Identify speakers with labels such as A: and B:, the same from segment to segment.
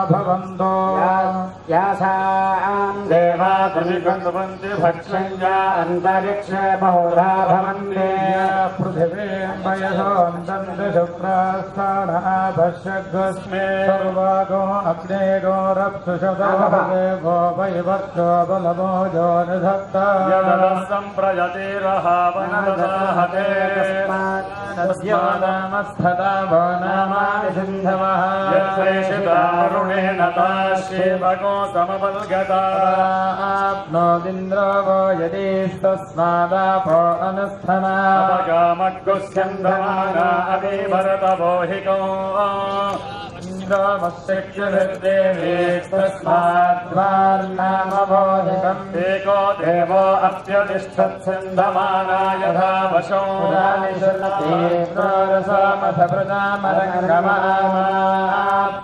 A: भवन्तो यासां देवा कृमिकन्दवन्ति भक्षञ्जा अन्तरिक्षे बहुधा भवन्ति पृथिवीं वयसोऽन्तन्ति शुक्रास्थानः भष्यग्स्मे सर्वागो अग्नेगो रप्सुषतो देवो वैवक्षो बलवो जो निधत्ता यदरसं प्रयतिरहावनदसाहते तस्मादमस्थता वो नामानि सिन्धवः यत्प्रेषितारुणेन ताश्चेवको समवल्गता आप्नोदिन्द्रो वो यदीस्तस्मादापो अनुस्थना अपगामग्गुस्यन्धमाना अभिभरतवो हिको तस्माद्वार्नामबोधितम् एको देवो अप्यतिष्ठत्सिन्धमाना यथा वशो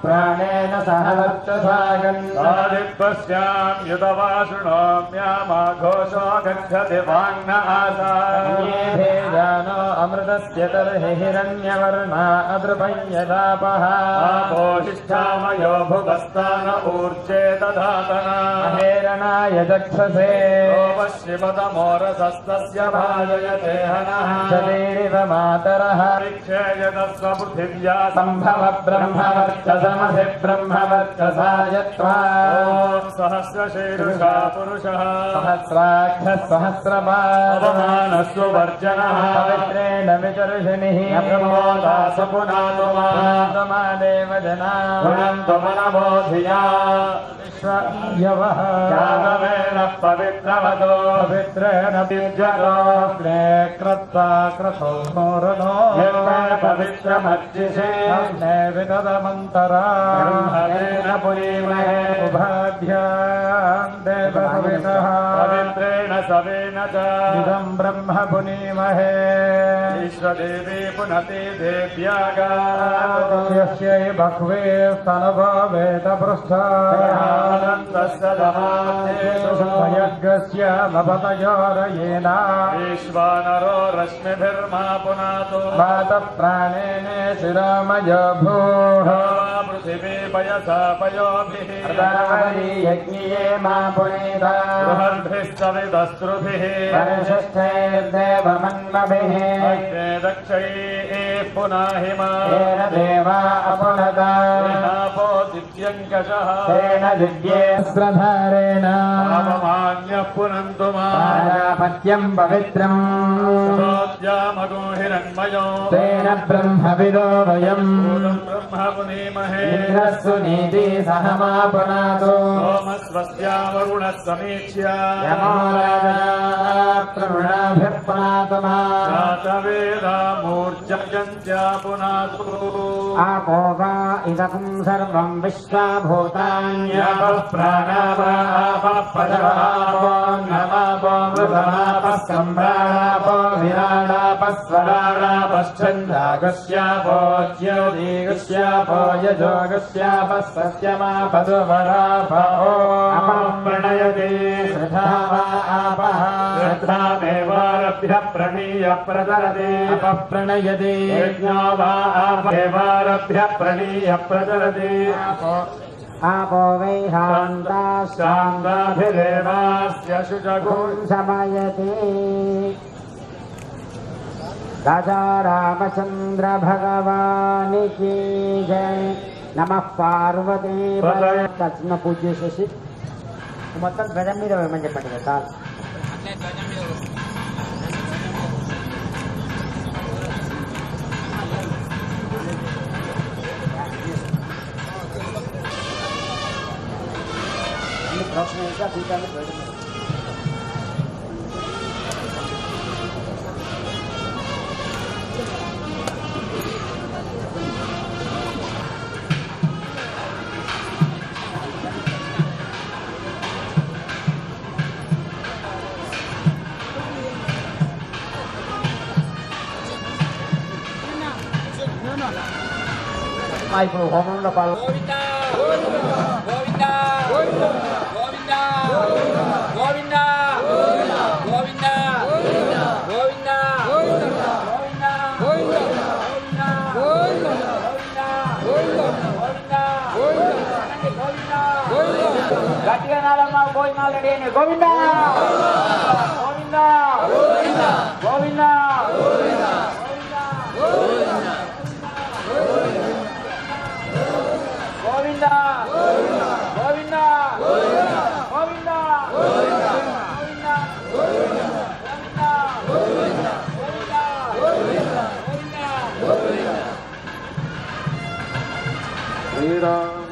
A: प्राणेन सह वर्चसागन्धादित्वस्यां युतवासुणोम्यामाघोषो गच्छति वाङ्न आसाये जानो अमृतस्य तर्हि हिरण्यवर्णा अदृपय्यदापः आपो ओहिष्ठामयो भुवस्तान ऊर्जे दधातना
B: अहेरणाय दक्षसे
A: शिवतमोरसस्तस्य भाजयते हनः
B: शरीरिव मातरः
A: परिक्षेयतस्व पृथिव्या
B: सम्भव ब्रह्मवर्चसमसि ब्रह्मवर्चसायत्वा
A: ॐ सहस्रशीर्षा पुरुषः
B: सहस्राक्षः सहस्रपाद
A: अवमानस्तु वर्जनः
B: पवित्रेण विचर्षिणिः
A: प्रमोदा
B: सपुनातुमादेव जना
A: गुणन्तमनबोधिया
B: विश्वयवः
A: यादवेन पवित्रवतो
B: पवित्रेण विद्यतो कृत्वा क्रतो स्मरणो
A: पवित्रमर्जिषे
B: वितदमन्तरा
A: ब्रह्मणेन पुरीमहे
B: उभाभ्याम् देवसवितः
A: पवित्रेण सवेन च
B: इदम् ब्रह्म पुनीमहे
A: विश्वदेवी पुनति देव्यागा
B: यस्यै बह्वे स्तनभावेत पृष्ठानन्दस्य यज्ञस्य लभतयोरयेन
A: विश्वानरो रश्मिभिर्मा पुनातो
B: मातः प्राणेन शिरामय भूः
A: पृथिवी पयसा पयोभिः
B: यज्ञे मा पुनीता
A: बृहद्भिः सविदस्रुभिः
B: परिशिष्टैर्देवमन्मभिः
A: अग्ने दक्षैः पुनाहिमा
B: तेन देवा अपुनता
A: आपो दिव्यङ्कषः
B: तेन दिव्येऽस्त्रधारेण
A: अपमान्यः पुनन्तु
B: पारापत्यम् पवित्रम्
A: माद्यामगोहिरण्मयो
B: तेन ब्रह्मविदो वयम्
A: ब्रह्म पुनीमहे
B: इन्द्रस्सु नीति सह मा पुनातु
A: सोमस्वस्या वरुणः समीक्ष्य
B: यमो राजनात्रमृणाभिः पुनातु मा
A: जातवेदामूर्जयन्त्या पुनातु
B: आपो वा इदकम् सर्वम् विश्वाभूतान्यपः
A: प्राणापापः
B: पदवापो नवापो मृतमापः सम्भ्राणापो विराणापः स्वराणापश्चन्द्रागस्यापो ज्योतिगस्यापो यजोगस्यापः सत्यमापदुवरापो अपः प्रणयते श्रद्धा वा आपः
A: श्रद्धामेवारभ्य प्रणीय प्रचरति
B: अपः प्रणयते
A: यज्ञो वा आपेवारभ्य प्रणीय प्रचरति
B: आपो वै हान्ताः
A: शान्ताभिरेवास्य शुचगुं
B: समयते राजा रामचंद्र भगवान की जय। नमः पार्वती तत्न पूज्य శశి మొత్తం ధ్వజం మీద వేయమని చెప్పండి కదా ప్రశ్న ఇంకా దీపాలు ధ్వజం ఇప్పుడు హోమంలో పాల్గొ గట్టిగా నాలమ్మా భోజనాలు రెడీ అయినాయి గోవింద గోవింద గోవింద గోవింద గోవింద గోవింద
A: శ్రీరామ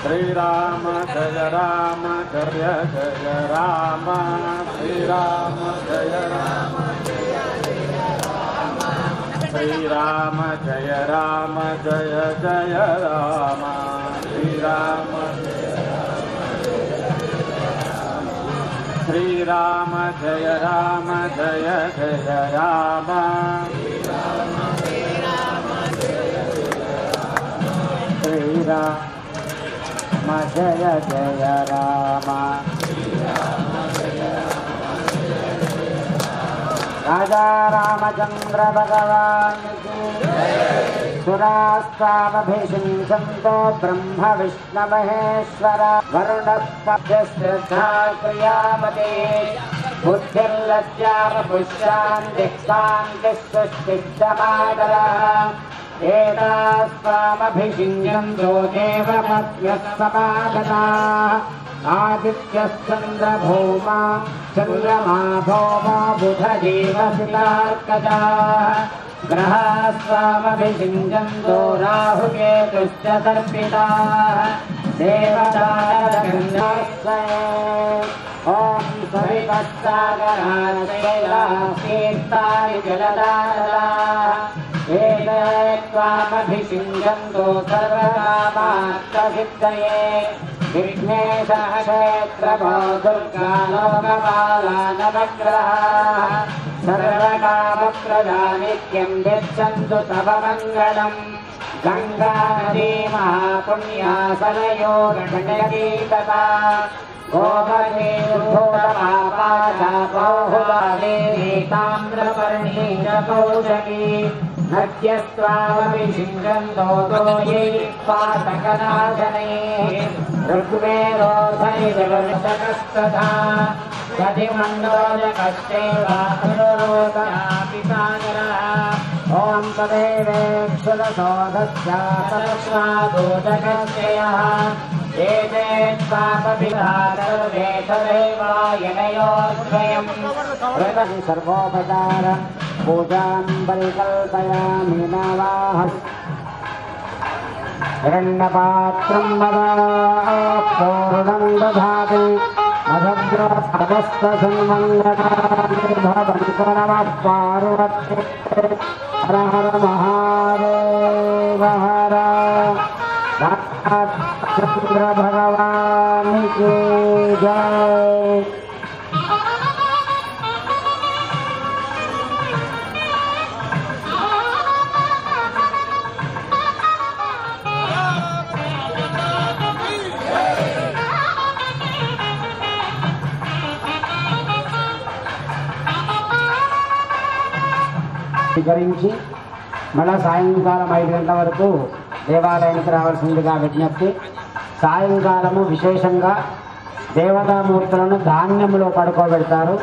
A: శ్రీరామ జయ రామ జయ జయ రామ శ్రీరామ జయ రామ శ్రీరామ జయ రామ జయ జయ రామ శ్రీరామ శ్రీరామ జయ రామ జయ జయ రామ శ్రీరామ జయ జయ రామ राजा रामचंद्र भगवान की सुरास्तामभिषिञ्चन्तो ब्रह्म विष्णु महेश्वर वरुण श्रद्धा क्रियापते बुद्धिर्लज्जावपुष्यान्तिः कान्तिः सुष्टिश्चमादरः एतास्त्वामभिषिञ्चन्तो देवमत्यः समागताः आदित्यश्चन्द्रभौमा चन्द्रमा भौमा बुधदेवसितार्कजाः ग्रहास्त्वामभिषिञ्चन्तो राहुकेतुश्च तर्पिताः देवतारगन्धाश्रये ॐ सवितस्सागराशैलातीर्थानि जलदानदाः एते त्वामभिषिञ्चन्तो सर्वकामार्थसिद्धये विघ्नेशः क्षेत्रभो दुर्गा लोकपाला नवग्रहाः सर्वकामप्रदा नित्यं यच्छन्तु तव मङ्गलम् गङ्गा नदी महापुण्या सरयो गण्डकी तथा गोमती उद्भूतपापाचा बहुलादेवी ताम्रपर्णी च कौशकी नद्यस्त्वामभिषिञ्चन्तो दोये पातकनाशने ऋग्वेदोऽधैर्यवर्षकस्तथा दधिमण्डोजकश्चैवानुरोधापि सागरः ॐ तदेवेक्षुरसोदस्यातस्मादोदकश्चयः एते पापविहारे तदेवायनयोर्द्वयम् व्रतं सर्वोपचार पूजां परिकल्पयामि नवाः हिरण्यपात्रं पूर्णं दधाति अभद्रस्तसन्मङ्गलानि नमः पार्वती हर हर महादेव हर चंद्र भगवान की जय। స్వీకరించి మళ్ళా సాయంకాలం 5 గంటల వరకు దేవాలయానికి రావాల్సిందిగా విజ్ఞప్తి. సాయంకాలము విశేషంగా దేవతామూర్తులను ధాన్యములో పడుకోబెడతారు.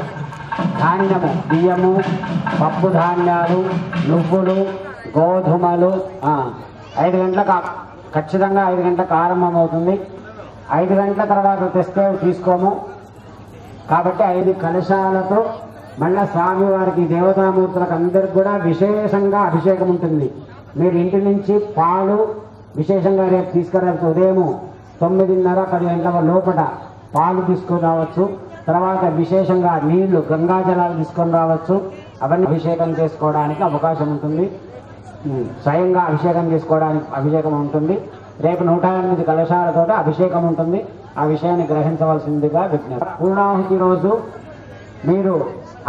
A: ధాన్యము బియ్యము, పప్పు ధాన్యాలు, నువ్వులు, గోధుమలు 5 గంటలకు ఖచ్చితంగా 5 గంటలకు ఆరంభమవుతుంది. 5 గంటల తర్వాత తెస్తే తీసుకోము కాబట్టి 5 కలశాలతో మళ్ళా స్వామివారికి దేవతామూర్తులకు అందరికి కూడా విశేషంగా అభిషేకం ఉంటుంది. మీరు ఇంటి నుంచి పాలు విశేషంగా రేపు తీసుకురావచ్చు. ఉదయం 9:30-10 గంటల లోపల పాలు తీసుకొని రావచ్చు. తర్వాత విశేషంగా నీళ్లు గంగాజలాలు తీసుకొని రావచ్చు. అవన్నీ అభిషేకం చేసుకోవడానికి అవకాశం ఉంటుంది. స్వయంగా అభిషేకం చేసుకోవడానికి అభిషేకం ఉంటుంది. రేపు 108 కలశాలతో అభిషేకం ఉంటుంది. ఆ విషయాన్ని గ్రహించవలసిందిగా విజ్ఞప్తి. పూర్ణాహుతి రోజు మీరు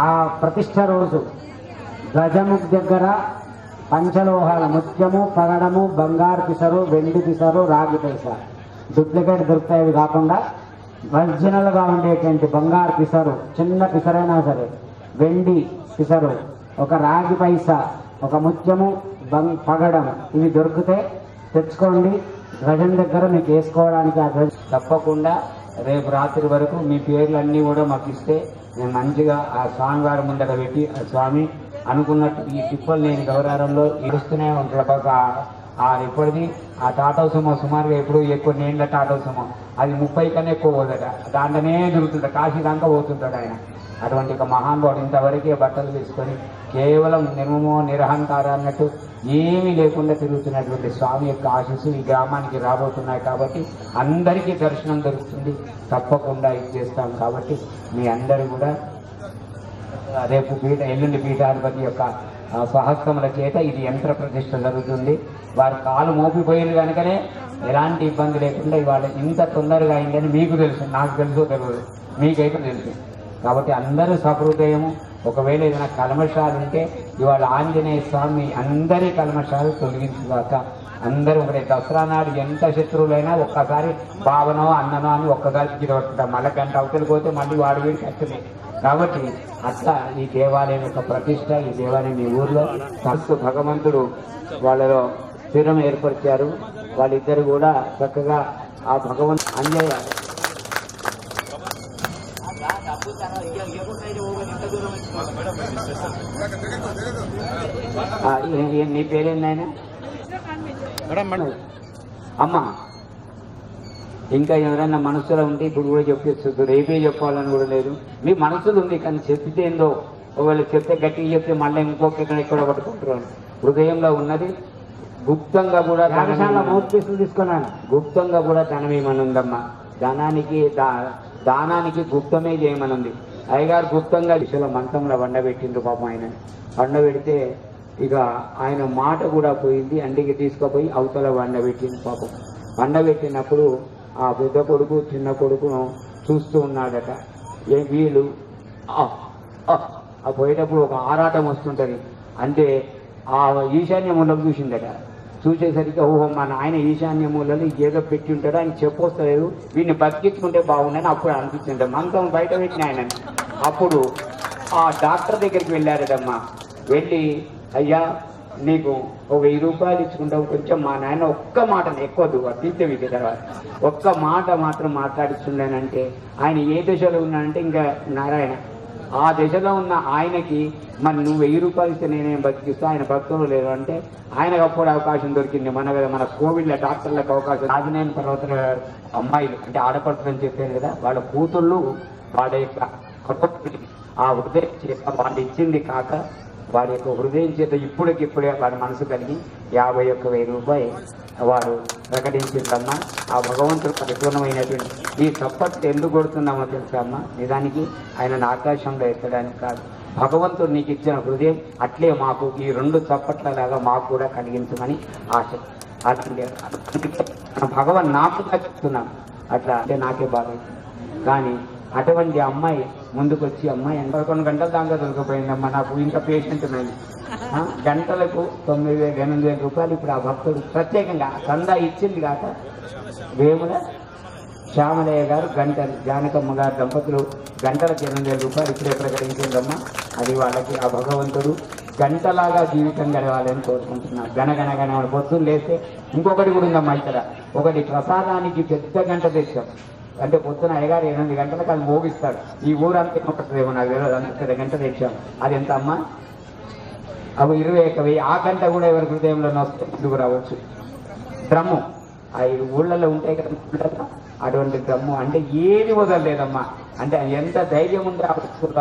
A: ఆ ప్రతిష్ట రోజు గజము దగ్గర పంచలోహాల ముత్యము, పగడము, బంగారు పిసరు, వెండి పిసరు, రాగి పైస డూప్లికేట్ దొరుకుతాయి కాకుండా ఒరిజినల్గా ఉండేటువంటి బంగారు పిసరు, చిన్న పిసరైనా సరే, వెండి పిసరు, ఒక రాగి పైస, ఒక ముత్యము, పగడం ఇవి దొరికితే తెచ్చుకోండి. ధ్వజం దగ్గర మీకు వేసుకోవడానికి ఆ ధ్వజం తప్పకుండా రేపు రాత్రి వరకు మీ పేర్లన్నీ కూడా మాకు ఇస్తే నేను మంచిగా ఆ స్వామి వారి ముందర పెట్టి ఆ స్వామి అనుకున్నట్టు ఈ తిప్పలు నేను గౌరవంలో ఇస్తూనే ఉంటాడు. ఇప్పటిది ఆ టాటా సుమో సుమారుగా ఎప్పుడు ఎక్కువ నేండ్ల టాటా సుమో అది 30 కన్నా ఎక్కువ పోదట. దాంట్లోనే తిరుగుతుంటాడు, కాశీ దాకా పోతుంటాడు ఆయన. అటువంటి ఒక మహానుభావుడు ఇంతవరకే బట్టలు తీసుకొని కేవలం నిర్మమో నిరహంకార అన్నట్టు ఏమీ లేకుండా తిరుగుతున్నటువంటి స్వామి యొక్క ఆశీస్సు ఈ గ్రామానికి రాబోతున్నాయి. కాబట్టి అందరికీ దర్శనం దొరుకుతుంది. తప్పకుండా ఇది చేస్తాం. కాబట్టి మీ అందరూ కూడా రేపు ఎల్లుండి పీఠాధిపతి యొక్క స్వహస్తముల చేత ఇది యంత్ర ప్రతిష్ఠ జరుగుతుంది. వారి కాలు మోపిపోయింది కనుకనే ఎలాంటి ఇబ్బంది లేకుండా ఇవాళ ఇంత తొందరగా అయిందని మీకు తెలుసు, నాకు తెలుసో తెలియదు, మీకైతే తెలుసు. కాబట్టి అందరూ సహృదయము. ఒకవేళ ఏదైనా కల్మషాలు ఉంటే ఇవాళ ఆంజనేయ స్వామి అందరి కల్మషాలు తొలగించుగాక. అందరూ ఒకటే దసరా నాడు ఎంత శత్రువులైనా ఒక్కసారి భావనో అన్ననో అని ఒక్కసారి తిరగొట్టుకుంటాం. మళ్ళీ గంట అవతలికి పోతే మళ్ళీ వాడు వీడి కష్టమే. కాబట్టి అట్లా ఈ దేవాలయం యొక్క ప్రతిష్ట, ఈ దేవాలయం ఈ ఊర్లో ఫస్ట్ భగవంతుడు వాళ్ళలో స్థిరం ఏర్పరిచారు. వాళ్ళిద్దరు కూడా చక్కగా ఆ భగవంతు అంజయ్య నీ పేరేందాయన అమ్మ. ఇంకా ఎవరైనా మనసులో ఉంటే ఇప్పుడు కూడా చెప్పేస్తుంది, రేపే చెప్పాలని కూడా లేదు. మీ మనసులో ఉంది కానీ చెప్పితే ఏందో, ఒకవేళ చెప్తే గట్టిగా చెప్తే మళ్ళీ ఇంకొక ఎక్కడ పట్టుకుంటారు. హృదయంలో ఉన్నది గుప్తంగా కూడా తీసుకున్నాను. గుప్తంగా కూడా ధనం ఏమని ఉందమ్మా. దానానికి గుప్తమే చేయమనుంది. అయ్యగారు గుప్తంగా దిశలో మంచంలో వండబెట్టిండ్రు పాపం. ఆయన వండబెడితే ఇక ఆయన మాట కూడా పోయింది. అంటికి తీసుకుపోయి అవతల వండబెట్టింది పాపం. వండబెట్టినప్పుడు ఆ పెద్ద కొడుకు చిన్న కొడుకును చూస్తూ ఉన్నాడట. వీళ్ళు ఆ పోయేటప్పుడు ఒక ఆరాటం వస్తుంటది. అంటే ఆ ఈశాన్య మూలకు చూసిందట. చూసేసరికి ఓహో మా నాయన ఈశాన్య మూలలో ఏదో పెట్టి ఉంటాడో ఆయన చెప్పొస్తలేదు, వీడిని బతికించుకుంటే బాగుండని అప్పుడు అనిపించింది. మంచం బయట పెట్టిన ఆయన. అప్పుడు ఆ డాక్టర్ దగ్గరికి వెళ్ళారటమ్మా. వెళ్ళి అయ్యా నీకు ఒక 1000 రూపాయలు ఇచ్చుకుంటావు, కొంచెం మా నాయన ఒక్క మాట ఎక్కువద్దు తీర్చవిద్య తర్వాత ఒక్క మాట మాత్రం మాట్లాడిస్తుండేనంటే ఆయన ఏ దశలో ఉన్నానంటే ఇంకా నారాయణ ఆ దశలో ఉన్న ఆయనకి మరి నువ్వు 1000 రూపాయలు ఇస్తే నేనేం బతికిస్తా, ఆయన భక్తులు లేదు అంటే ఆయనకు అప్పుడు అవకాశం దొరికింది. మన కోవిడ్లో డాక్టర్లకు అవకాశం. రాజనేని పర్వతుల అమ్మాయిలు అంటే ఆడపడుతులు అని చెప్పాను కదా, వాళ్ళ కూతుళ్ళు వాళ్ళ యొక్క ఆ హృదయం చేత వాళ్ళు ఇచ్చింది కాక వారి యొక్క హృదయం చేత ఇప్పుడే వారి మనసు కలిగి 51,000 రూపాయలు వారు ప్రకటించిందమ్మా. ఆ భగవంతుడు పరిపూర్ణమైనటువంటి ఈ చప్పట్లు ఎందుకు కొడుతున్నామో తెలుసా అమ్మా? నిజానికి ఆయనను ఆకాశంలో ఎత్తడానికి కాదు. భగవంతుడు నీకు ఇచ్చిన హృదయం అట్లే మాకు ఈ 2 చప్పట్లలాగా మాకు కూడా కలిగించమని ఆశ. భగవాన్ నాకుగా చెప్తున్నాను. అట్లా అంటే నాకే బాగా. కానీ అటువంటి అమ్మాయి ముందుకొచ్చి అమ్మాయి 11 గంటల దాకా దొరికిపోయిందమ్మా. నాకు ఇంకా పేషెంట్ ఉన్నది. గంటలకు 9,000-8,000 రూపాయలు ఇప్పుడు ఆ భక్తుడు ప్రత్యేకంగా చందా ఇచ్చింది కాక వేముల శ్యామలయ్య గారు గంటలు, జానకమ్మ గారు దంపతులు గంటలకు 8,000 రూపాయలు ఇప్పుడే ప్రకటించిందమ్మా. అది వాళ్ళకి ఆ భగవంతుడు గంటలాగా జీవితం గడవాలని కోరుకుంటున్నాను. గణగణ పొద్దున్న లేస్తే ఇంకొకటి కూడా ఉందమ్మా ఇక్కడ. ఒకటి ప్రసాదానికి పెద్ద గంట తెచ్చాం. అంటే పొద్దున అయ్యగారు 8 గంటలకు అది మోగిస్తాడు. ఈ ఊరంతా ఏమో నాకు తెలియదు, అంత పెద్ద గంట తెచ్చాం. అది ఎంత అమ్మా? అవి 21,000. ఆ గంట కూడా ఎవరి హృదయంలో వస్తే ముందుకు రావచ్చు. డ్రమ్ము ఆ ఊళ్ళలో ఉంటాయి కదా అటువంటి డ్రమ్ము. అంటే ఏది వదలలేదమ్మా. అంటే ఎంత ధైర్యం ఉంటే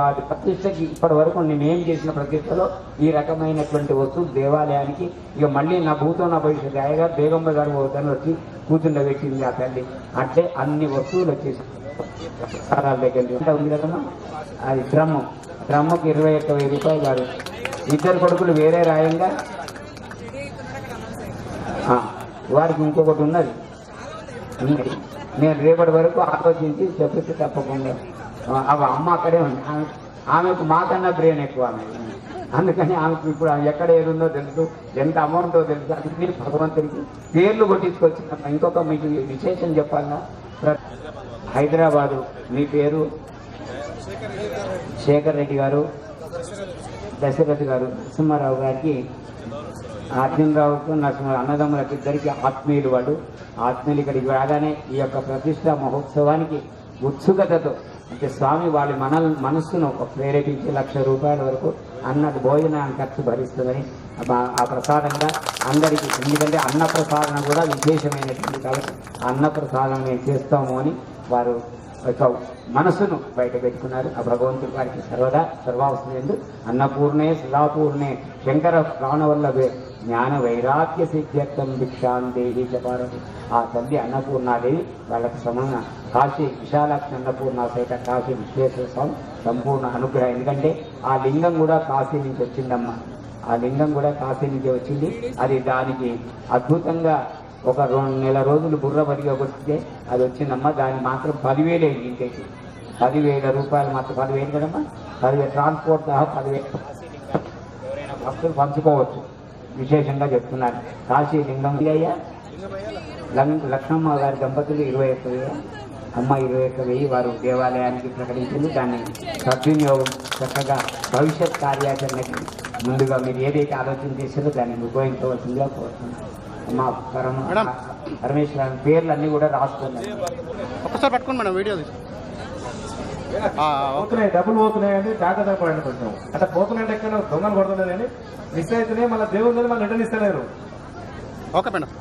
A: అది ప్రతిష్టకి ఇప్పటి వరకు నేనేం చేసిన ప్రతిష్టలో ఈ రకమైనటువంటి వస్తువులు దేవాలయానికి ఇక మళ్ళీ నా భూతం నా భవిష్యత్తు. అయ్యగారు బేగమ్మ గారు ఒకసారి వచ్చి కూర్చుండబెట్టింది ఆ తల్లి. అట్లే అన్ని వస్తువులు వచ్చేసి దగ్గర ఉంది కదమ్మా. అది డ్రమ్ముకి 21,000 రూపాయలు కాదు. 2 కొడుకులు వేరే రాయంగా వారికి ఇంకొకటి ఉన్నది. నేను రేపటి వరకు ఆలోచించి చెప్పితే తప్పకుండా అవి అమ్మ అక్కడే ఉంది. ఆమెకు మాకన్నా బ్రెయిన్ ఎక్కువ ఆమె. అందుకని ఆమెకు ఇప్పుడు ఎక్కడ ఏదుందో తెలుసు, ఎంత అమౌంటో తెలుసు. అన్ని భగవంతుడికి పేర్లు కొట్టించుకొచ్చిందమ్మా. ఇంకొక మీకు విశేషం చెప్పాలా? హైదరాబాదు మీ పేరు శేఖర్ రెడ్డి గారు, దశరథ్ గారు, నరసింహారావు గారికి, అర్జునరావుకు నరసింహారావు అన్నదమ్ములకు ఇద్దరికి ఆత్మీయులు. వాళ్ళు ఆత్మీయులు ఇక్కడికి రాగానే ఈ యొక్క ప్రతిష్ట మహోత్సవానికి ఉత్సుకతతో అంటే స్వామి వాళ్ళ మనస్సును ప్రేరేపించి 1,00,000 రూపాయల వరకు భోజనాన్ని ఖర్చు భరిస్తుందని ఆ ప్రసాదంగా అందరికీ. ఎందుకంటే అన్నప్రసాదం కూడా విశేషమైనటువంటి కాబట్టి అన్నప్రసాదం మేము చేస్తాము అని వారు ఒక మనసును బయట పెట్టుకున్నారు. ఆ భగవంతుడు వారికి సర్వదా సర్వావసరం అన్నపూర్ణే సదాపూర్ణే శంకర ప్రాణవల్లభే జ్ఞాన వైరాగ్య సిద్ధ్యర్థం భిక్షాందేహి చెప్పారని ఆ తల్లి అన్నపూర్ణాదేవి వాళ్ళకి సమాన కాశీ విశాలాక్షి అన్నపూర్ణ సైత కాశీ విశ్వేశ్వర స్వామి సంపూర్ణ అనుగ్రహం. ఎందుకంటే ఆ లింగం కూడా కాశీ నుంచి వచ్చిందమ్మా. ఆ లింగం కూడా కాశీ నుంచి వచ్చింది. అది దానికి అద్భుతంగా ఒక 2 రోజులు బుర్ర బరిగా వస్తే అది వచ్చిందమ్మా. దాన్ని మాత్రం 10,000 ఇంటికి 10,000 రూపాయలు మాత్రం 10,000 కదమ్మా. 10,000 ట్రాన్స్పోర్ట్ సహా 10,000 ఎవరైనా భక్తులు పంచుకోవచ్చు. విశేషంగా చెప్తున్నారు. కాశీ లింగం అయ్యా లక్ష్మమ్మ గారి దంపతులు 21,000, అమ్మ 21,000 వారు దేవాలయానికి ప్రకటించింది. దాన్ని సద్వినియోగం చక్కగా భవిష్యత్ కార్యాచరణకి ముందుగా మీరు ఏదైతే ఆలోచన చేశారో దాన్ని ఉపయోగించవలసిందిగా కోరుతున్నాను. మా పరమేశ్వర పేర్లు అన్నీ కూడా రాస్తున్నాయి.
C: ఒక్కసారి పట్టుకోండి మేడం వీడియో
B: పోతున్నాయి, డబ్బులు పోతున్నాయి అంటే జాగ్రత్త పడండి కొంచెం. అంటే పోతున్నాయంటే ఎక్కడ దొంగలు పడుతున్నాయి కానీ మిస్ అవుతున్నాయి. మళ్ళీ దేవుని మళ్ళీ రిటర్న్ ఇస్తలేరు.
C: Okay madam.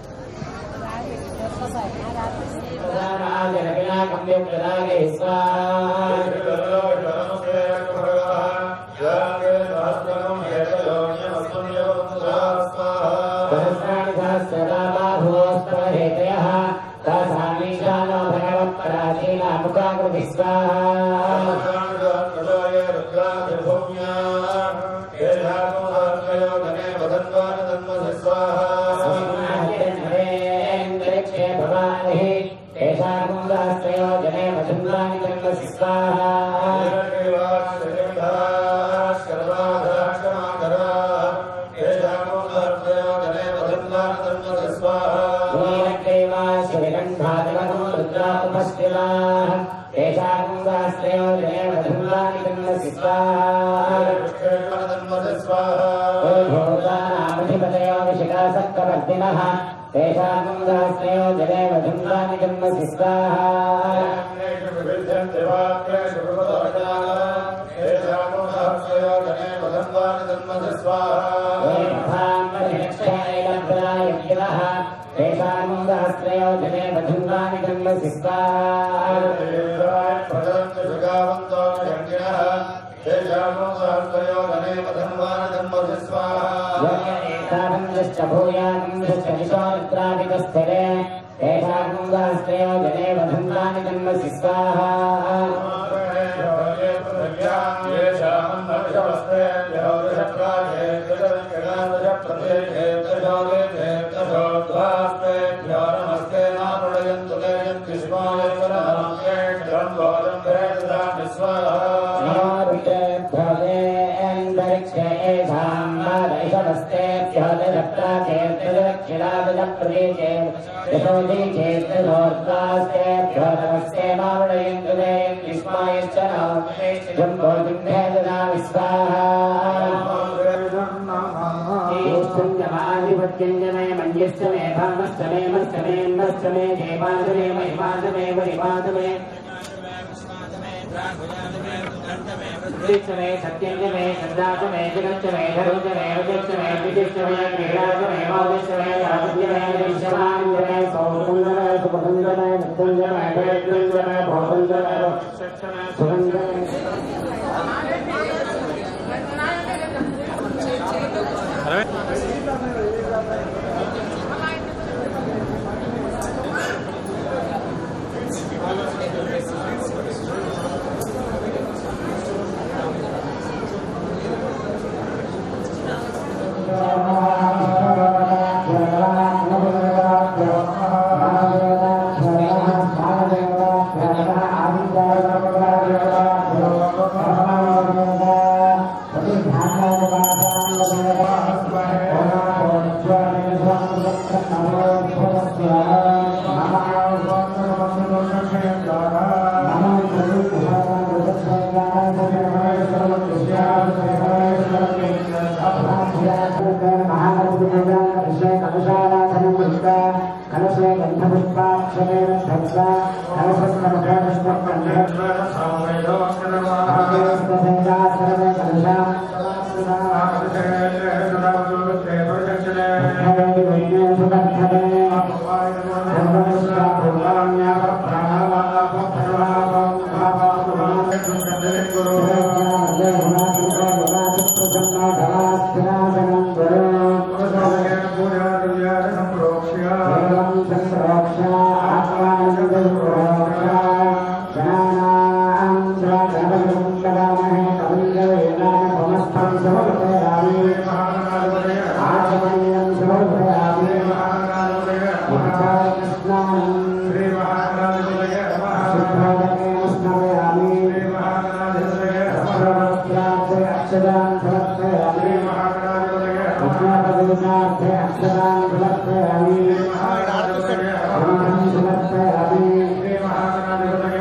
B: महागणाधिपतये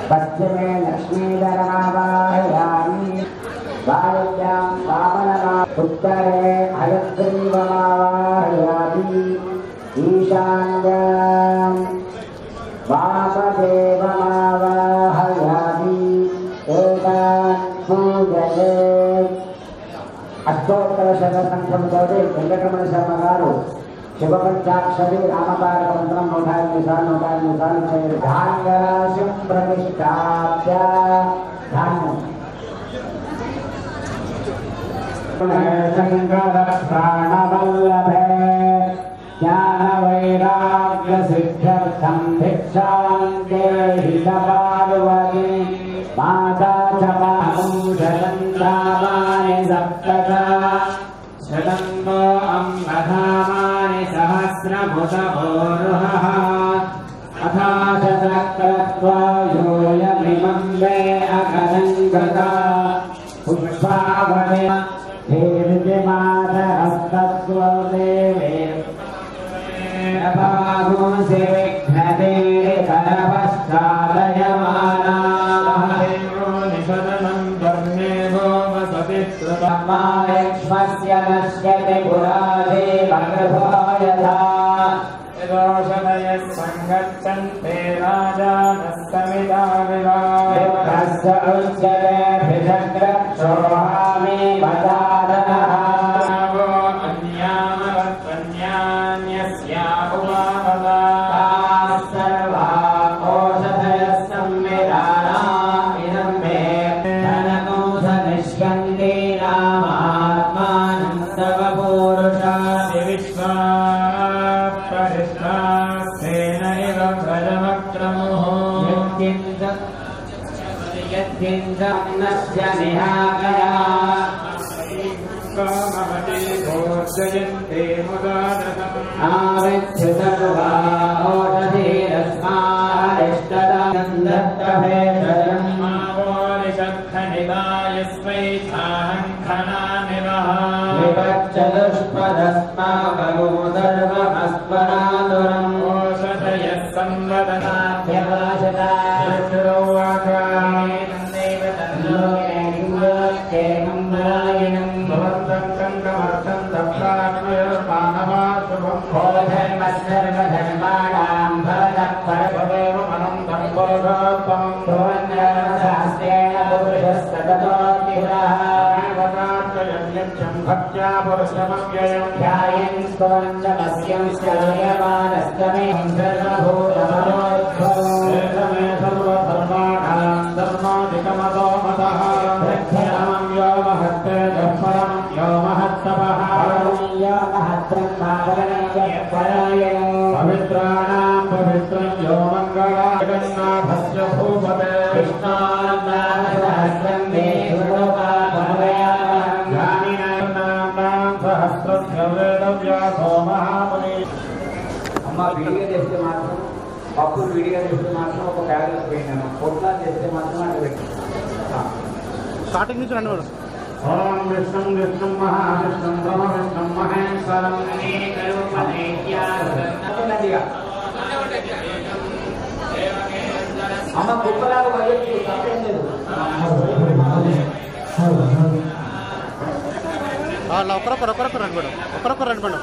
A: पश्चिमे लक्ष्मीधरमावाहयामि वायुव्यां वामनमा उत्तरे हयग्रीवमावाहयामि ईशान्यां वामदेवमावाहयामि एतान् पूजये अष्टोत्तरशतसंख्यंतोటి వెంకటరమణ శర్మ గారు శివపంచాక్షరి రామకారక మంత్రం 108 సార్లు చేయరు. ధాన్యరాశిం ప్రతిష్టాప్య ధాన్యం శంకర ప్రాణవల్లభే జ్ఞాన వైరాగ్య సిద్ధ్యర్థం భిక్షాం దేహి పార్వతి మాతా చ పాహం జలంతామాని సప్తదా శతంగో అంబధామాని సహస్రభుతభోరుహః అథాశక్రత్వాయోయమిమం మే అకలంకతా పుష్పావనే దేవిమాతరస్తత్వదేవే అపాగోసి విఘ్నతే కరపశ్చాదయమానాః నిషదనం ధర్మేవో వసతి ృతమాయక్ష్మస్య నశ్యతి పురాదే భగభాయథా రోషణయః సంగచ్చన్తే రాజానः సమిదా వివాహస్య ఉచ్యతే భిషగ్రక్షోహామి వదాదనః అన్యామవత్వన్యాన్యస్యా ఉమావదా సర్వా ఓషధయః సంవిధానా ఇదం మే ధనకౌసనిష్యంతి రామాత్మానం తవ పూరుషా విశ్వా ప్రతిష్ఠాస్థేన ఇవ భజమక్రముః యత్కించన్నస్య నిహాకయా కామవతి భోజయంతే ముదాదతం ఆవిచ్ఛుతరువా ఓషధీరస్మారిష్టదానందత్తభేషజం మావోనిషద్ధనిదాయస్వై సాహంఖనానివః चतुष्पदस्माकमोदर्वमस्मरादुरम् ओषधयः संवदनाभ्यवाचकामेनन्देव तन्लोके मङ्गलायनम् भवन्तम् कङ्कमर्थम् तप्तात्मयमानवा शुभम् धर्मधर्माणाम् भवतः परभवेव अनन्तम् बोधोत्तमम् भुवन्नरमसहस्रेण पुरुषस्तततोऽतिपुरः भक्त्या पुरुषमव्ययम् ध्यायन् स्वन्दमस्यं श्रयमानस्तमेहं सर्वभूतमनोद्भवम् मे सर्वधर्माणाम् धर्माधिकमतो मतः प्रत्यमं यो महत्तेजः परमं यो महत्तपः यो महत्ब्रह्मावरणयपरायणो पवित्राणां पवित्रं यो मङ्गलाजगन्नाथस्य भूपते कृष्णान्नामसहस्रं मे सुलोका
D: అమ్మ విడిగా చేస్తే మాత్రం పప్పులు విడిగా చేస్తే మాత్రం ఒక బ్యాగ్లో పెట్టాను పొట్లా చేస్తే మాత్రం అటు పెట్టి
C: స్టార్టింగ్ నుంచి రండి మేడం.
B: ఓం విష్ణుం విష్ణుం మహావిష్ణుం బ్రహ్మ విష్ణుం మహేశ్వరం
D: అమ్మ కుక్కలాగా వయస్సు తప్పేం లేదు.
C: అలా ఒకరొకరు రండి మేడం. ఒకరొకరు రండి మేడం.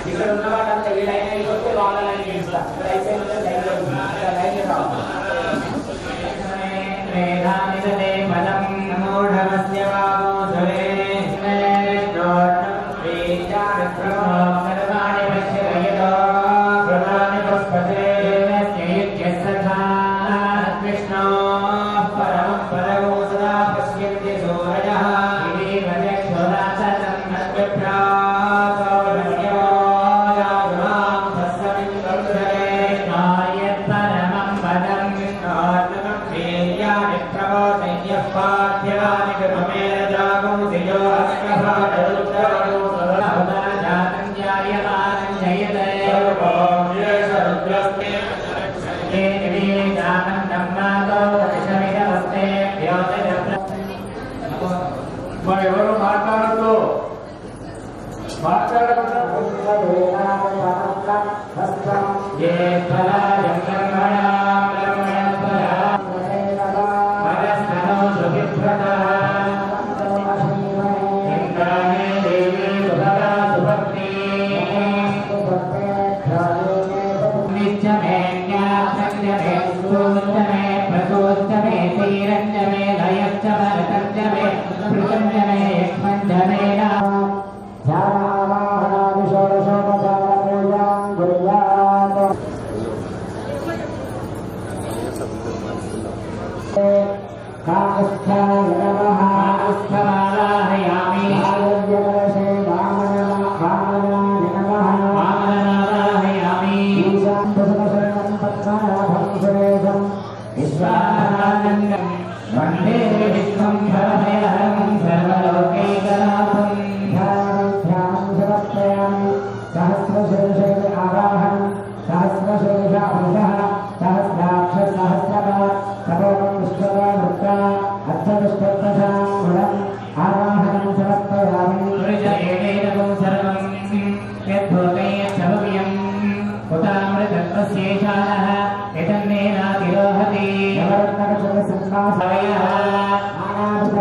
D: ఇక్కడ ఉన్న వాళ్ళంతా ఈ లైన్ అయిపోతే వాళ్ళ లైన్ చేస్తా అయిపోయింది లైన్ రావాలి.
B: ఎవరు మాట్లాడద్దు మాట్లాడకుండా
A: वन्दे विश्वं भवभयहरं सर्वलोकैकनाथं ध्यानं समर्पयामि सहस्रशीर्षेण आवाहनं सहस्रशीर्षांशः सहस्राक्ष सहस्रपात् सपोकं विश्ववामृता अर्थविष्टप्रशां गुणम् आवाहनं समर्पयामि ऋषयेवेदकं सर्वं यद्भूतैः उतामृतत्वस्येषानः यतन्नेनातिरोहति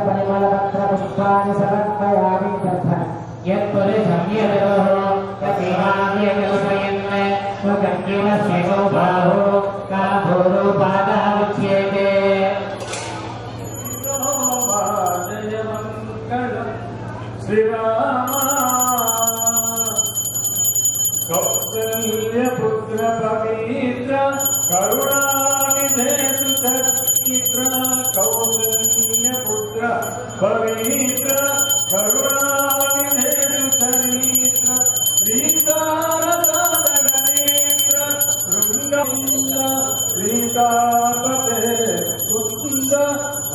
A: परिमलपत्रपुष्पाणि समर्पयामि यत्पुरुषं यदोः तदेवाव्यकल्पयन् स्वकर्किणस्य गो बाहो काभूरुपादामुच्यते
B: श्रीराम कौसल्यपुत्र पवित्र करुणानिधे सुचरित्र कौसल्यपुत्र पवित्र करुणानिधे सुचरित्र श्रीकारसादगणेन्द्र शृङ्गेन्द्र श्रीतापते कुन्द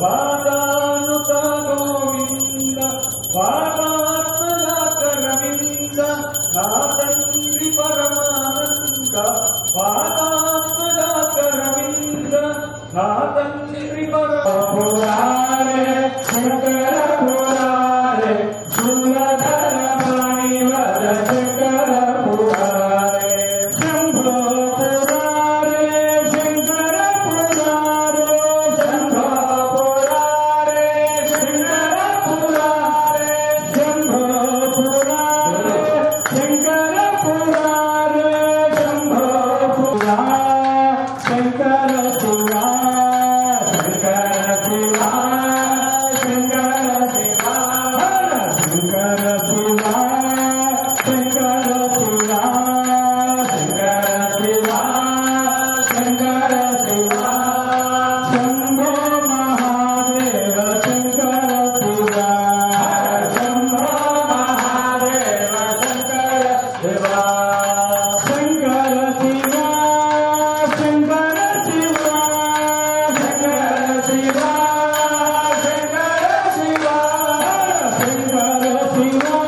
B: वादानुत गोविन्द वादात्मजाकरविन्द नातन्त्रि परमानन्द वादात्मजाकरविन्द नातन्त्रि परमानन्द
E: శంకర శివ శంకర శివ శంకర శివ శంకర శివ శంభో మహాదేవ శంకర శివ శంభో మహాదేవ శంకర శివ శంకర శివ శంకర శివ శంకర శివ శంకర శివ శంకర శివ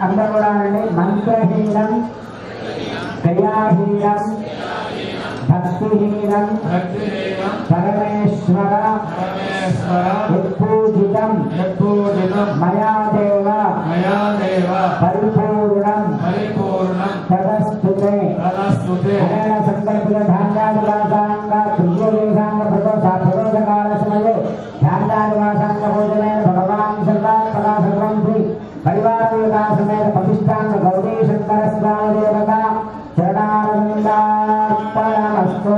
A: అందరూ కూడా అండి మంత్రహీనం దయాహీనం భక్తిహీనం పరమేశ్వర యత్పూజితం మయా దేవ పరిపూర్ణం తదస్తుతే అనేన సంకల్పిత ధాన్యాదివాసాంగ తుల్యదేశాంగ ప్రదోషకాల సమయే ధాన్యాదివాసాంగ భోజనేన భగవాన్ సర్వాత్మకా సర్వం శ్రీ పరివారదేవతా సమేత ప్రతిష్టాంగ గౌరీ శంకర స్వామి దేవత చరణానందార్పణమస్తు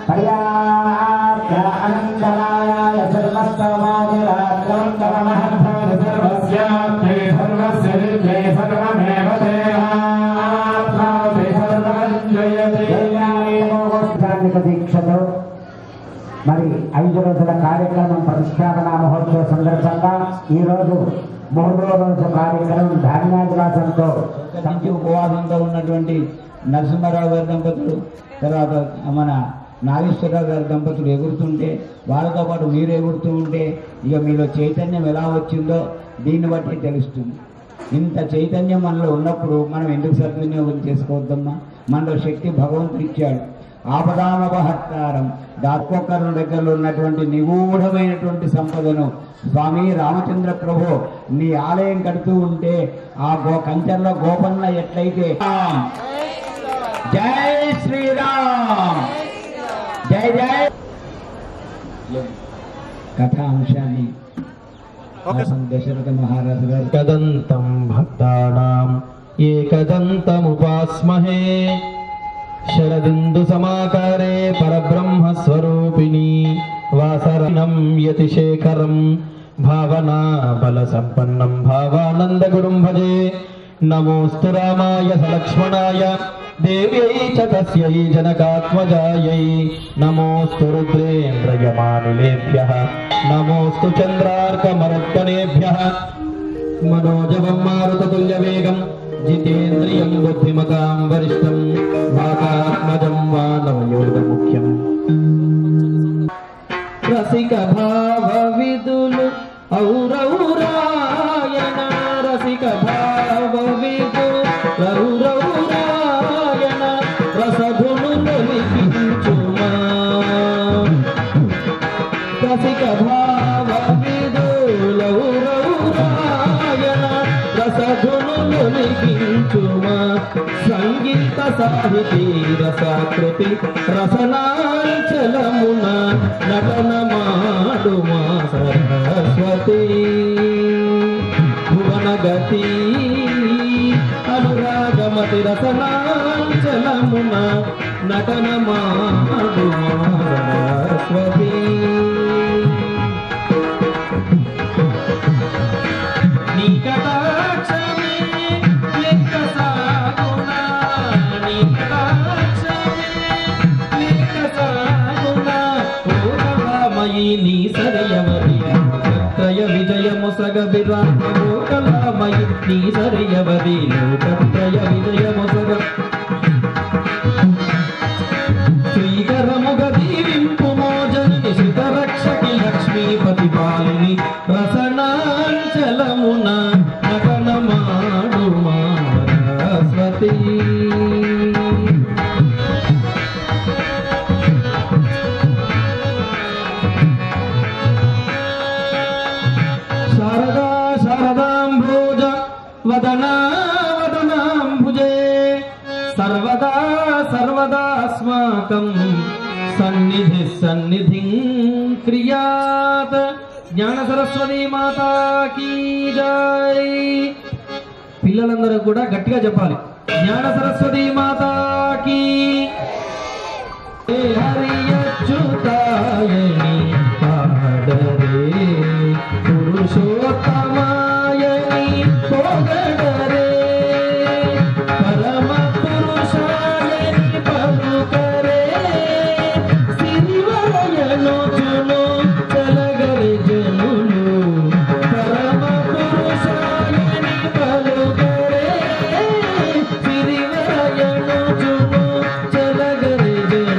A: పర్యాప్య అనంతరాయ సర్వస్తమాదిరాత్రం తమహః సర్వస్యాప్తే సర్వస్య దివ్యే సర్వమేవ దేహాత్మావే సర్వం జయతే ధార్మిక దీక్షతో మరి 5 రోజుల కార్యక్రమం ప్రతిష్టాపన మహోత్సవ సందర్భంగా ఈరోజు 3వ రోజు కార్యక్రమం ధాన్యాదివాసంతో
D: నుంచి ఉపవాసంతో ఉన్నటువంటి నరసింహారావు గారి దంపతులు, తర్వాత మన నాగేశ్వరరావు గారి దంపతులు ఎగురుతుంటే వాళ్ళతో పాటు మీరు ఎగురుతూ ఉంటే ఇక మీలో చైతన్యం ఎలా వచ్చిందో దీన్ని బట్టి తెలుస్తుంది. ఇంత చైతన్యం మనలో ఉన్నప్పుడు మనం ఎందుకు సద్వినియోగం చేసుకోవద్దమ్మా? మనలో శక్తి భగవంతుడు ఇచ్చాడు. ఆపదామపహర్తారం దాక్కొక్కరు దగ్గరలో ఉన్నటువంటి నిగూఢమైనటువంటి సంపదను స్వామి రామచంద్ర ప్రభు నీ ఆలయం కడుతూ ఉంటే ఆ కంచెల్లో గోపన్న ఎట్లయితే జై శ్రీరామ్ జై జై కథాంశాన్ని దశరథ మహారాజు గారు
E: కదంతం భక్తానాం ఏకదంతముపాస్మహే శరదిందు సమాకారే పరబ్రహ్మ స్వరూపిణి వాసరణం యతిశేఖరం భావనా బల సంపన్నం భావానంద గురుం భజే నమోస్తు రామాయ సలక్ష్మణాయ దేవ్యై చ తస్యై జనకాత్మజాయై నమోస్తు రుద్రేంద్రయమానిలేభ్యః నమోస్తు చంద్రార్కమరుత్పనేభ్యః మనోజవం మారుతతుల్యవేగం జితేంద్రియం బుద్ధిమతాం వరిష్టం వాతాత్మజం వానవయోగముఖ్యం రసిక భావ విదులు ఔరౌరాయణ రసిక భావ విదులు ఔరౌరాయణ రసధును నొలికించుమా రసిక భావ విదులు ఔరౌరాయణ రసధును నొలికించుమా సంగీత సాహితీ రసాకృతి రసనాచలమున నటనమాడుమా సరస్వతి భువనగతి అనురాగమతి రసనాచలమున నటనమాడుమా సరస్వతి నీ కటాక్షమే లెక్క సాగునా నీ కటాక్షమే లెక్క సాగునా ఓ కళామయి నీ సరియవరి లోకత్రయ విజయము సగబిరామ ఓ కళామయి నీ సరియవరి లోకత్రయ విజయము సగ శ్రీకరముగ దీవింపు మోజని శితరక్షకి లక్ష్మీపతి పాలిని రసనాంచలమున నటనమాడుమా సరస్వతి శారదా శారదాంభోజ వదనా వదనాంభుజే సర్వదా సర్వదాస్మాకం సన్నిధి సన్నిధిం క్రియాత్ జ్ఞాన సరస్వతి మాతా కీ జై. పిల్లలందరూ కూడా గట్టిగా చెప్పాలి, జ్ఞాన సరస్వతి మాతా కీ. హరియచ్యుతాయని పాడరే పురుషోత్తమాయని పొగడరే పరమ పురుషాయని పలుకరే సిరివలయనోచును చలగరి జనులు పరమ పురుషాయని పలుకరే సిరివలయనోచును చలగరి జనులు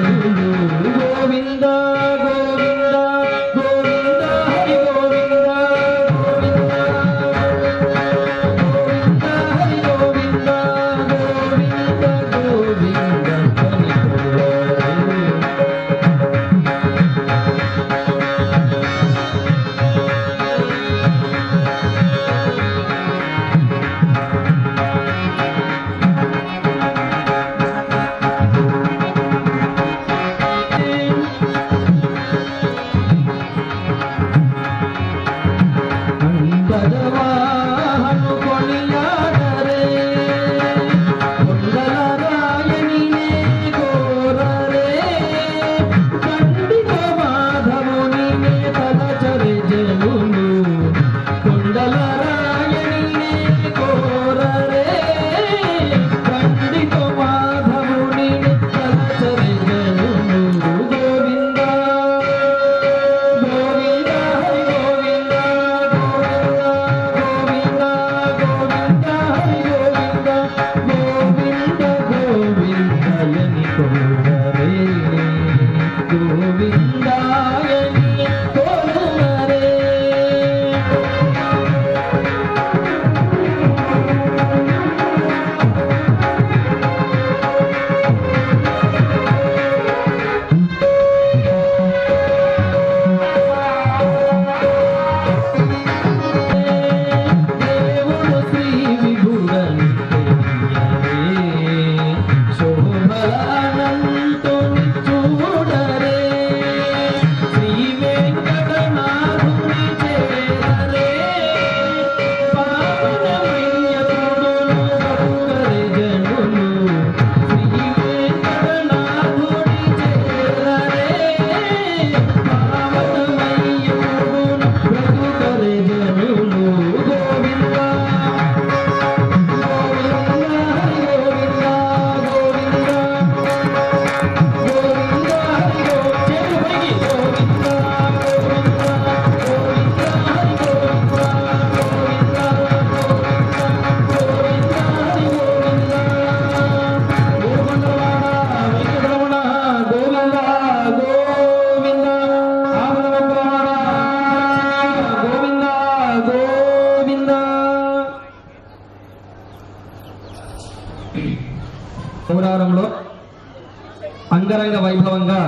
E: అంగరంగ వైభవంగా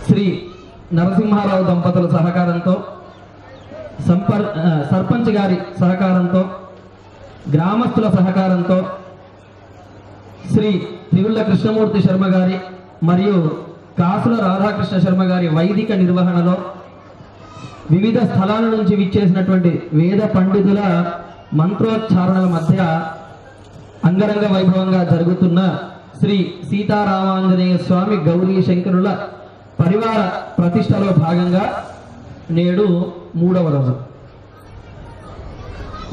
E: శ్రీ నరసింహారావు దంపతుల సహకారంతో సర్పంచ్ గారి సహకారంతో గ్రామస్తుల సహకారంతో శ్రీ త్రివుళ్ళ కృష్ణమూర్తి శర్మ గారి మరియు కాసుల రాధాకృష్ణ శర్మ గారి వైదిక నిర్వహణలో వివిధ స్థలాల నుంచి విచ్చేసినటువంటి వేద పండితుల మంత్రోచ్చారణల మధ్య అంగరంగ వైభవంగా జరుగుతున్న శ్రీ సీతారామాంజనేయ స్వామి గౌరీ శంకరుల పరివార ప్రతిష్టలో భాగంగా నేడు 3వ రోజు.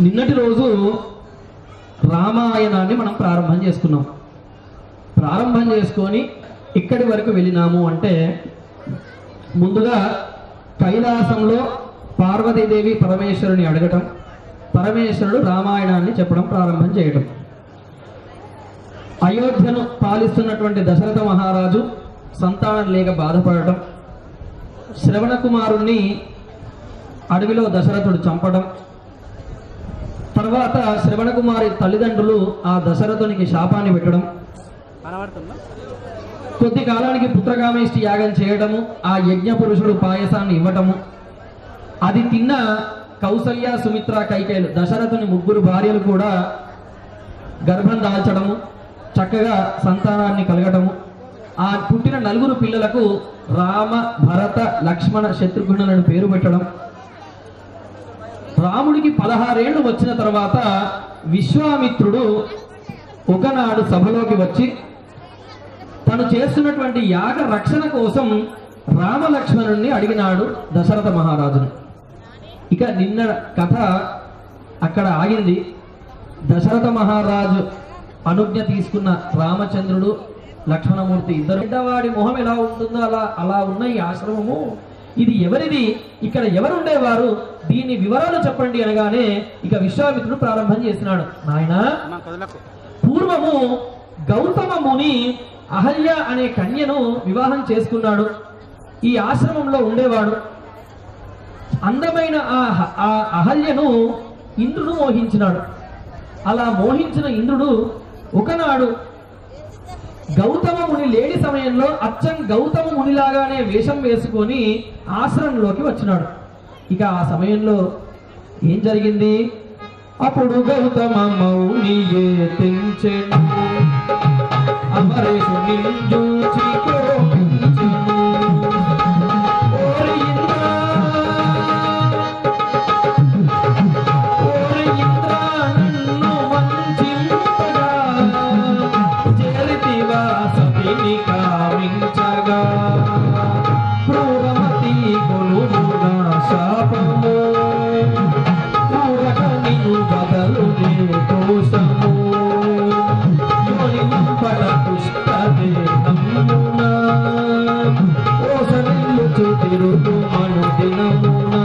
E: నిన్నటి రోజు రామాయణాన్ని మనం ప్రారంభం చేసుకున్నాం. ప్రారంభం చేసుకొని ఇక్కడి వరకు వెళ్ళినాము అంటే ముందుగా కైలాసంలో పార్వతీదేవి పరమేశ్వరుని అడగటం, పరమేశ్వరుడు రామాయణాన్ని చెప్పడం ప్రారంభం చేయటం, అయోధ్యను పాలిస్తున్నటువంటి దశరథ మహారాజు సంతానం లేక బాధపడటం, శ్రవణ కుమారుణ్ణి అడవిలో దశరథుడు చంపడం, తర్వాత శ్రవణ కుమారి తల్లిదండ్రులు ఆ దశరథునికి శాపాన్ని పెట్టడం, కొద్ది కాలానికి పుత్రకామేష్టి యాగం చేయడము, ఆ యజ్ఞ పురుషుడు పాయసాన్ని ఇవ్వటము, అది తిన్న కౌసల్య సుమిత్ర కైకేయులు దశరథుని 3 భార్యలు కూడా గర్భం దాల్చడము, చక్కగా సంతానాన్ని కలగటము, ఆ పుట్టిన 4 పిల్లలకు రామ భరత లక్ష్మణ శత్రుఘ్నులను పేరు పెట్టడం. రాముడికి 16 ఏళ్ళు వచ్చిన తర్వాత విశ్వామిత్రుడు ఒకనాడు సభలోకి వచ్చి తను చేస్తున్నటువంటి యాగ రక్షణ కోసం రామలక్ష్మణుణ్ణి అడిగినాడు దశరథ మహారాజును. ఇక నిన్న కథ అక్కడ ఆగింది. దశరథ మహారాజు అనుజ్ఞ తీసుకున్న రామచంద్రుడు లక్ష్మణమూర్తి ఇద్దరు, పెద్దవాడి మొహం ఎలా ఉంటుందో అలా ఉన్న ఈ ఆశ్రమము ఇది ఎవరిది, ఇక్కడ ఎవరు ఉండేవారు, దీని వివరాలు చెప్పండి అనగానే ఇక విశ్వామిత్రుడు ప్రారంభం చేసినాడు. నాయనా, పూర్వము గౌతమ ముని అహల్య అనే కన్యను వివాహం చేసుకున్నాడు. ఈ ఆశ్రమంలో ఉండేవాడు. అందమైన ఆ అహల్యను ఇంద్రుడు మోహించినాడు. అలా మోహించిన ఇంద్రుడు ఒకనాడు గౌతమ ముని లేని సమయంలో అచ్చం గౌతమ మునిలాగానే వేషం వేసుకొని ఆశ్రమంలోకి వచ్చినాడు. ఇక ఆ సమయంలో ఏం జరిగింది? అప్పుడు గౌతమ మౌనియే తెంచెను, అమరేషు నింజూచి కోపించెను. ఓరి ఇంద్రా, ఓరి ఇంద్రా, నన్ను వంచింపగా చేరితివా సతిని కామించగా, క్రూరమతి కొలువున శాపము, క్రూరక నిన్ను బదలునే దోషము, యోనింపడ పుష్పదే నమ్మునా, ఓసనిల్లుచు తిరుగుమను దినమునా,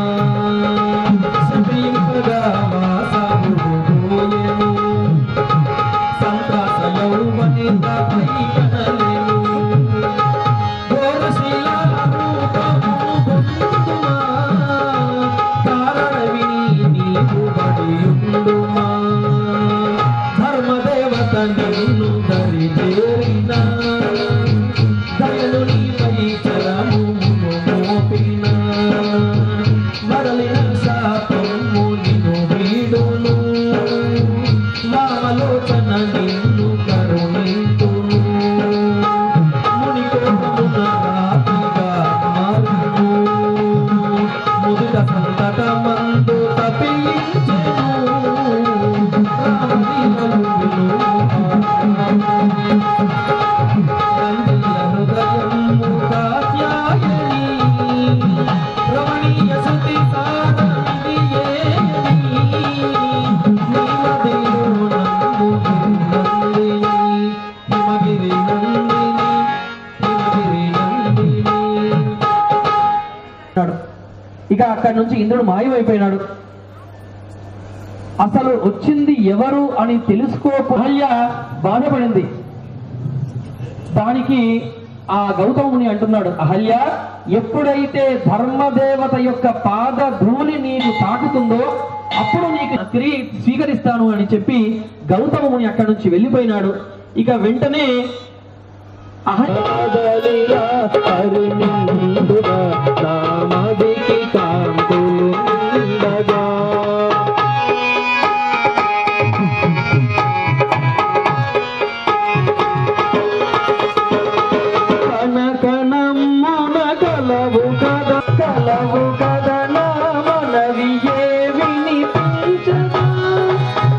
E: శపింపగా వాసముడు పోయెను, సంతాస యౌవనిత పైకనలేను, ఘోరశీల రూపము పొందుమా, కారణ విని నీవు బడియుండుమా, ధర్మదేవత నిన్ను దరి చేరిన, దయలు నీపై చరము మోపిన, మరలిన శాపము నిన్ను వీడును, మామలోచన నిన్ను కరుణింతును, ముని కోపమున రాతిగా మారును, ముదిత సంతట మందు తప్పించెను, రాముని మలుగును హృదయము కాత్యాయని, రమణీయ సతి సారమిదియేని, నీవదిలో నన్ను నందిని, హిమగిరి నందిని, హిమగిరి నందిని. ఇక అక్కడి నుంచి ఇంద్రుడు మాయమైపోయినాడు. అసలు వచ్చింది ఎవరు అని తెలుసుకోకల్య బాధపడింది. దానికి ఆ గౌతముని అంటున్నాడు, అహల్య, ఎప్పుడైతే ధర్మదేవత యొక్క పాద ధూళి నీకు తాకుతుందో అప్పుడు నీకు తిరిగి స్వీకరిస్తాను అని చెప్పి గౌతముని అక్కడి నుంచి వెళ్ళిపోయినాడు. ఇక వెంటనే ఆదలిలా అరుణిందుగా నామదికి కాంతులుండగా కనకనమ్మున కలవు కద నా మనవి ఏ వినిపించగా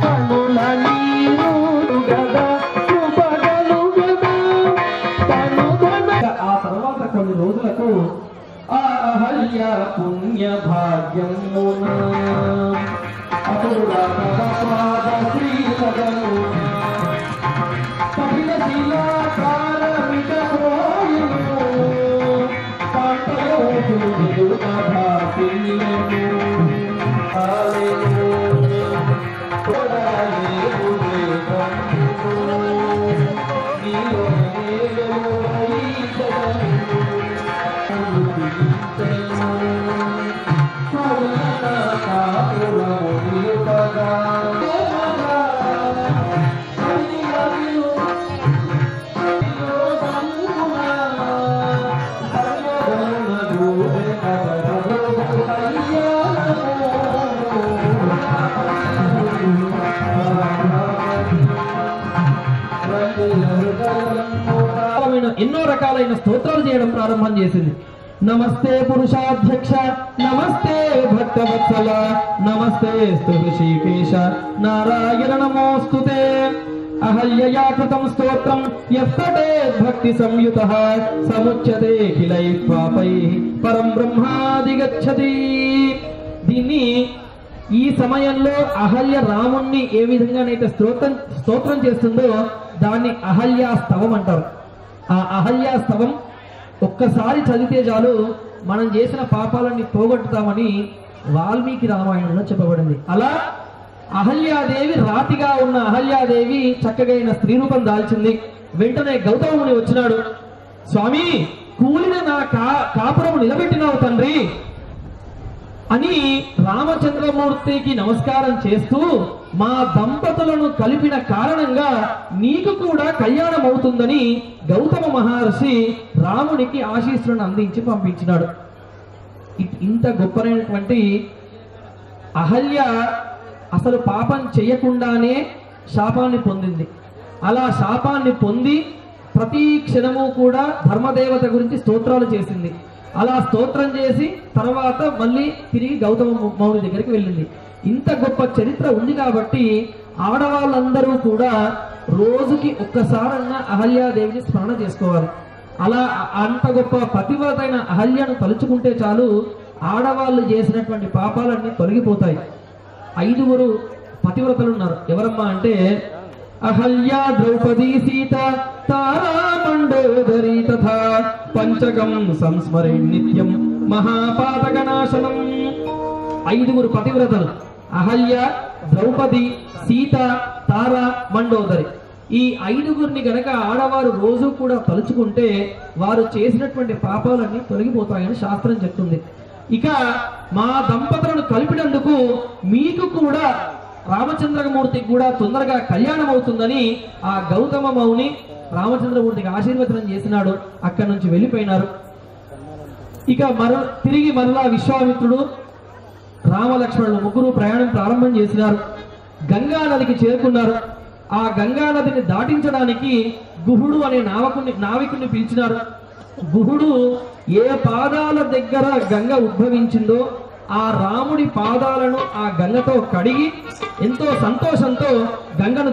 E: కనుల నీరు గదా కృపగలు గదా ఆ తర్వాత కొన్ని రోజులకు ఆ అహల్య పుణ్య భాగ్యమున అప్పుడు పాద శ్రీ సదను పగిల శిలాకారమిట ప్రోయము పంటయోజు నిదున భాసిల్యము ఎన్నో రకాలైన స్తోత్రాలు చేయడం ప్రారంభం చేసింది. నమస్తే పురుషాధ్యక్ష, నమస్తే భక్తవత్సల, నమస్తే స్తుషీకేశ, నారాయణ నమోస్తుతే. అహల్యయా కృతం స్తోత్రం యస్తటే భక్తి సంయుతః సముచ్యతే కిలై పాపై పరం బ్రహ్మాదిగచ్చతి. దీన్ని ఈ సమయంలో అహల్య రాముణ్ణి ఏ విధంగానైతే స్తోత్రం చేస్తుందో దాన్ని అహల్యా స్తవం అంటారు. ఆ అహల్యా స్తవం ఒక్కసారి చదివితే చాలు మనం చేసిన పాపాలన్నీ పోగొట్టుతామని వాల్మీకి రామాయణంలో చెప్పబడింది. అలా అహల్యాదేవి రాతిగా ఉన్న అహల్యాదేవి చక్కగైన స్త్రీ రూపం దాల్చింది. వెంటనే గౌతముని వచ్చినాడు. స్వామి, కూలిన నా కాపురము నిలబెట్టినావు తండ్రి అని రామచంద్రమూర్తికి నమస్కారం చేస్తూ, మా దంపతులను కలిపిన కారణంగా నీకు కూడా కళ్యాణం అవుతుందని గౌతమ మహర్షి రామునికి ఆశీస్సులను అందించి పంపించినాడు. ఇంత గొప్పనైనటువంటి అహల్య అసలు పాపం చేయకుండానే శాపాన్ని పొందింది. అలా శాపాన్ని పొంది ప్రతి క్షణము కూడా ధర్మదేవత గురించి స్తోత్రాలు చేసింది. అలా స్తోత్రం చేసి తర్వాత మళ్ళీ తిరిగి గౌతమ మౌని దగ్గరికి వెళ్ళింది. ఇంత గొప్ప చరిత్ర ఉంది కాబట్టి ఆడవాళ్ళందరూ కూడా రోజుకి ఒక్కసారన్నా అహల్యాదేవిని స్మరణ చేసుకోవాలి. అలా అంత గొప్ప పతివ్రతైన అహల్యను తలుచుకుంటే చాలు ఆడవాళ్ళు చేసినటువంటి పాపాలన్నీ తొలగిపోతాయి. 5 పతివ్రతలు ఉన్నారు. ఎవరమ్మా అంటే అహల్య, ద్రౌపది, సీత, తారా, మండోదరి తథా పంచకం సంస్మరే నిత్యం మహాపాతకనాశనం. 5 పతివ్రతలు అహల్య, ద్రౌపది, సీత, తార, మండోదరి. ఈ 5 గనక ఆడవారు రోజు కూడా తలుచుకుంటే వారు చేసినటువంటి పాపాలన్నీ తొలగిపోతాయని శాస్త్రం చెప్తుంది. ఇక మా దంపతులను కలిపినందుకు మీకు కూడా రామచంద్రమూర్తికి కూడా తొందరగా కళ్యాణం అవుతుందని ఆ గౌతమ మౌని రామచంద్రమూర్తికి ఆశీర్వచనం చేసినాడు. అక్కడి నుంచి వెళ్ళిపోయినారు. ఇక తిరిగి మరలా విశ్వామిత్రుడు, రామలక్ష్మణులు 3 ప్రయాణం ప్రారంభం చేసినారు. గంగా నదికి చేరుకున్నారు. ఆ గంగా నదిని దాటించడానికి గుహుడు అనే నావికుడిని పిలిచినారు. గుహుడు ఏ పాదాల దగ్గర గంగ ఉద్భవించిందో ఆ రాముడి పాదాలను ఆ గంగతో కడిగి ఎంతో సంతోషంతో గంగను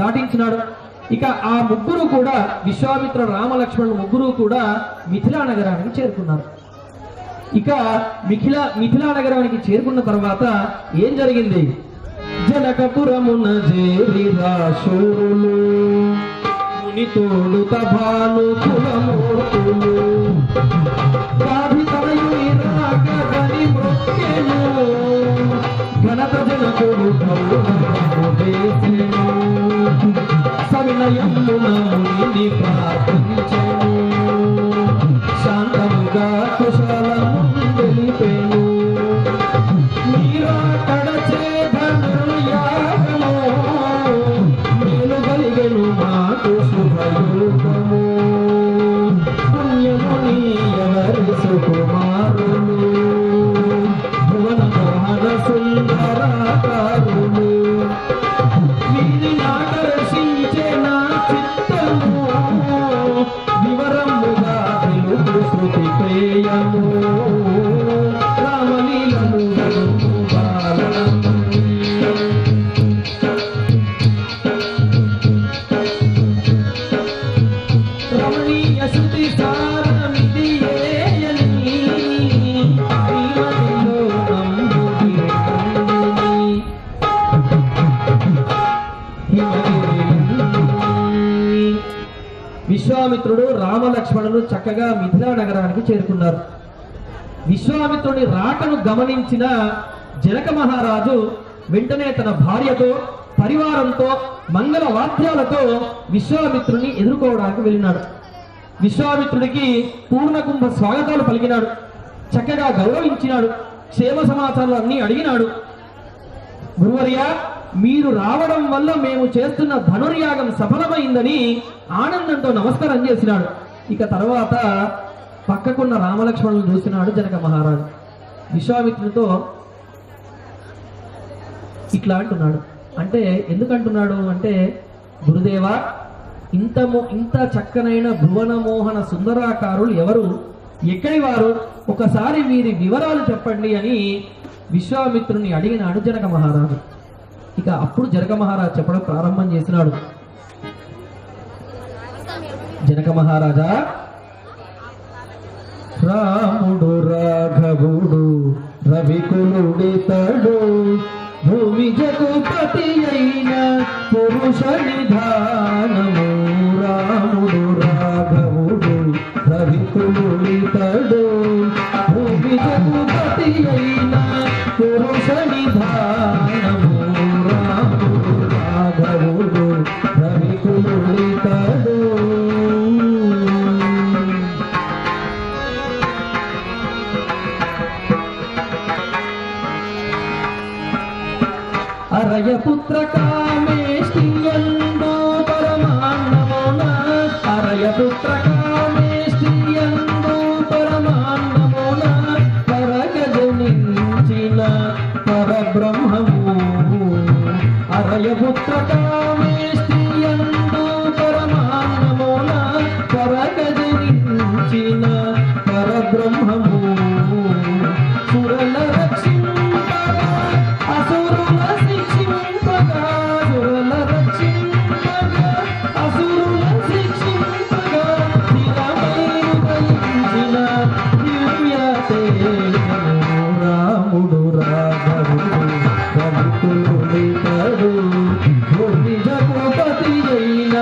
E: దాటించినాడు. ఇక ఆ 3 కూడా విశ్వామిత్ర, రామలక్ష్మణులు 3 కూడా మిథిలా నగరానికి చేరుకున్నారు. ఇక మిథిలా నగరానికి చేరుకున్న తర్వాత ఏం జరిగింది? జనకపురమున చేరి రాశూరులు మునితోడు తభాను కులమూర్తులు గాభితనయుని రాకగని మృత్యులు ఘనత జనకుడు గౌరవముదేశిను సవినయమున మునిని ప్రార్థించెను శాంతముగా కుశలము తెలిపెను మీరా కడచే ధనుర్యాగము మేలు కలిగెను మాకు శుభయోగము సుందరాకారులు వీరిని ఆకర్షించే నా చిత్తము వివరముగా తెలుగు శృతి ప్రేయము రామలీలను రమణీయ శృతి సారమిది ఏయని శ్రీమతిలో నమ్ముగిరి విశ్వామిత్రుడు రామలక్ష్మణులు చక్కగా మిథిలా నగరానికి చేరుకున్నారు. విశ్వామిత్రుని రాకను గమనించిన జనక మహారాజు వెంటనే తన భార్యతో పరివారంతో మంగళ వాద్యాలతో విశ్వామిత్రుని ఎదుర్కోవడానికి వెళ్ళినాడు. విశ్వామిత్రుడికి పూర్ణకుంభ స్వాగతాలు పలికినాడు, చక్కగా గౌరవించినాడు, క్షేమ సమాచారాలు అన్ని అడిగినాడు. గురువర్య, మీరు రావడం వల్ల మేము చేస్తున్న ధనుర్యాగం సఫలమైందని ఆనందంతో నమస్కారం చేసినాడు. ఇక తర్వాత పక్కకున్న రామలక్ష్మణులు చూసినాడు జనక మహారాజు. విశ్వామిత్రునితో ఇట్లా అంటున్నాడు. అంటే ఎందుకంటున్నాడు అంటే, గురుదేవా, ఇంత చక్కనైన భువన మోహన సుందరాకారులు ఎవరు, ఎక్కడి వారు, ఒకసారి వీరి వివరాలు చెప్పండి అని విశ్వామిత్రుని అడిగినాడు జనక మహారాజు. ఇక అప్పుడు జనక మహారాజు చెప్పడం ప్రారంభం చేసినాడు. జనక మహారాజా, రాముడు రాఘవుడు రవికులుడితడు భూమి జగపతి అయిన పురుష నిధానము. రాముడు రాఘవుడు రవికులుడితడు భూమి జగపతి అయిన పురుష నిధానము. రాముడు రాఘవుడు రవికులుడితడు. అరయపుత్ర కామేష్టియందు పరమాన్నమున అరయపుత్ర కామేష్టియందు పరమాన్నమున పరగజనించిన పరబ్రహ్మము. అరయపుత్ర కామేష్టియందు పరమాన్నమున పరగజనించిన పరబ్రహ్మము. సురల రక్షింపగా అసురుల శిక్షింపగా సురల రక్షింపగా అసురుల శిక్షింపగా స్థిరమైన దయించిన దివ్య తేజము. రాముడు రాఘవుడు రవికులుడితడు భూమి జగపతి అయిన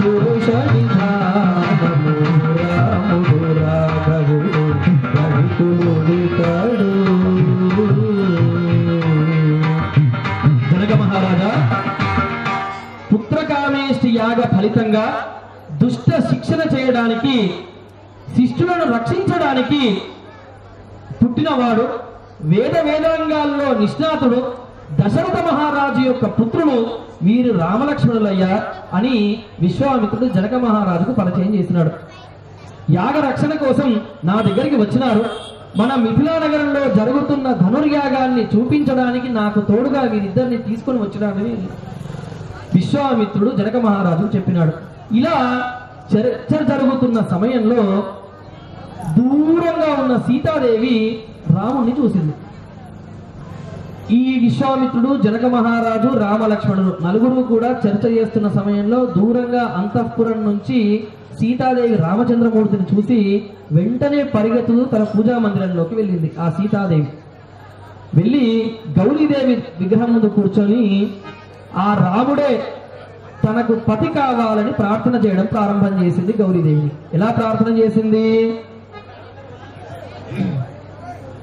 E: పురుష నిధానము. రాముడు రాఘవుడు రవికులుడితడు. జనక మహారాజా, పుత్రకామేష్టి యాగ ఫలితంగా దుష్ట శిక్షణ చేయడానికి, శిష్యులను రక్షించడానికి పుట్టినవాడు, వేదాంగాల్లో నిష్ణాతుడు, దశరథ మహారాజు యొక్క పుత్రులు వీరు రామలక్ష్మణులయ్యా అని విశ్వామిత్రుడు జనక మహారాజుకు పరిచయం చేసినాడు. యాగ రక్షణ కోసం నా దగ్గరికి వచ్చినారు. మన మిథిలా నగరంలో జరుగుతున్న ధనుర్యాగాన్ని చూపించడానికి నాకు తోడుగా వీరిద్దరిని తీసుకొని వచ్చడానికి విశ్వామిత్రుడు జనక మహారాజుకు చెప్పినాడు. ఇలా చర్చ జరుగుతున్న సమయంలో దూరంగా ఉన్న సీతాదేవి రాముణ్ణి చూసింది. ఈ విశ్వామిత్రుడు, జనక మహారాజు, రామలక్ష్మణుడు నలుగురు కూడా చర్చ చేస్తున్న సమయంలో దూరంగా అంతఃపురం నుంచి సీతాదేవి రామచంద్రమూర్తిని చూసి వెంటనే పరిగెత్తుతూ తన పూజా మందిరంలోకి వెళ్ళింది. ఆ సీతాదేవి వెళ్ళి గౌరీదేవి విగ్రహం ముందు కూర్చొని ఆ రాముడే తనకు పతి కావాలని ప్రార్థన చేయడం ప్రారంభం చేసింది. గౌరీదేవిని ఎలా ప్రార్థన చేసింది?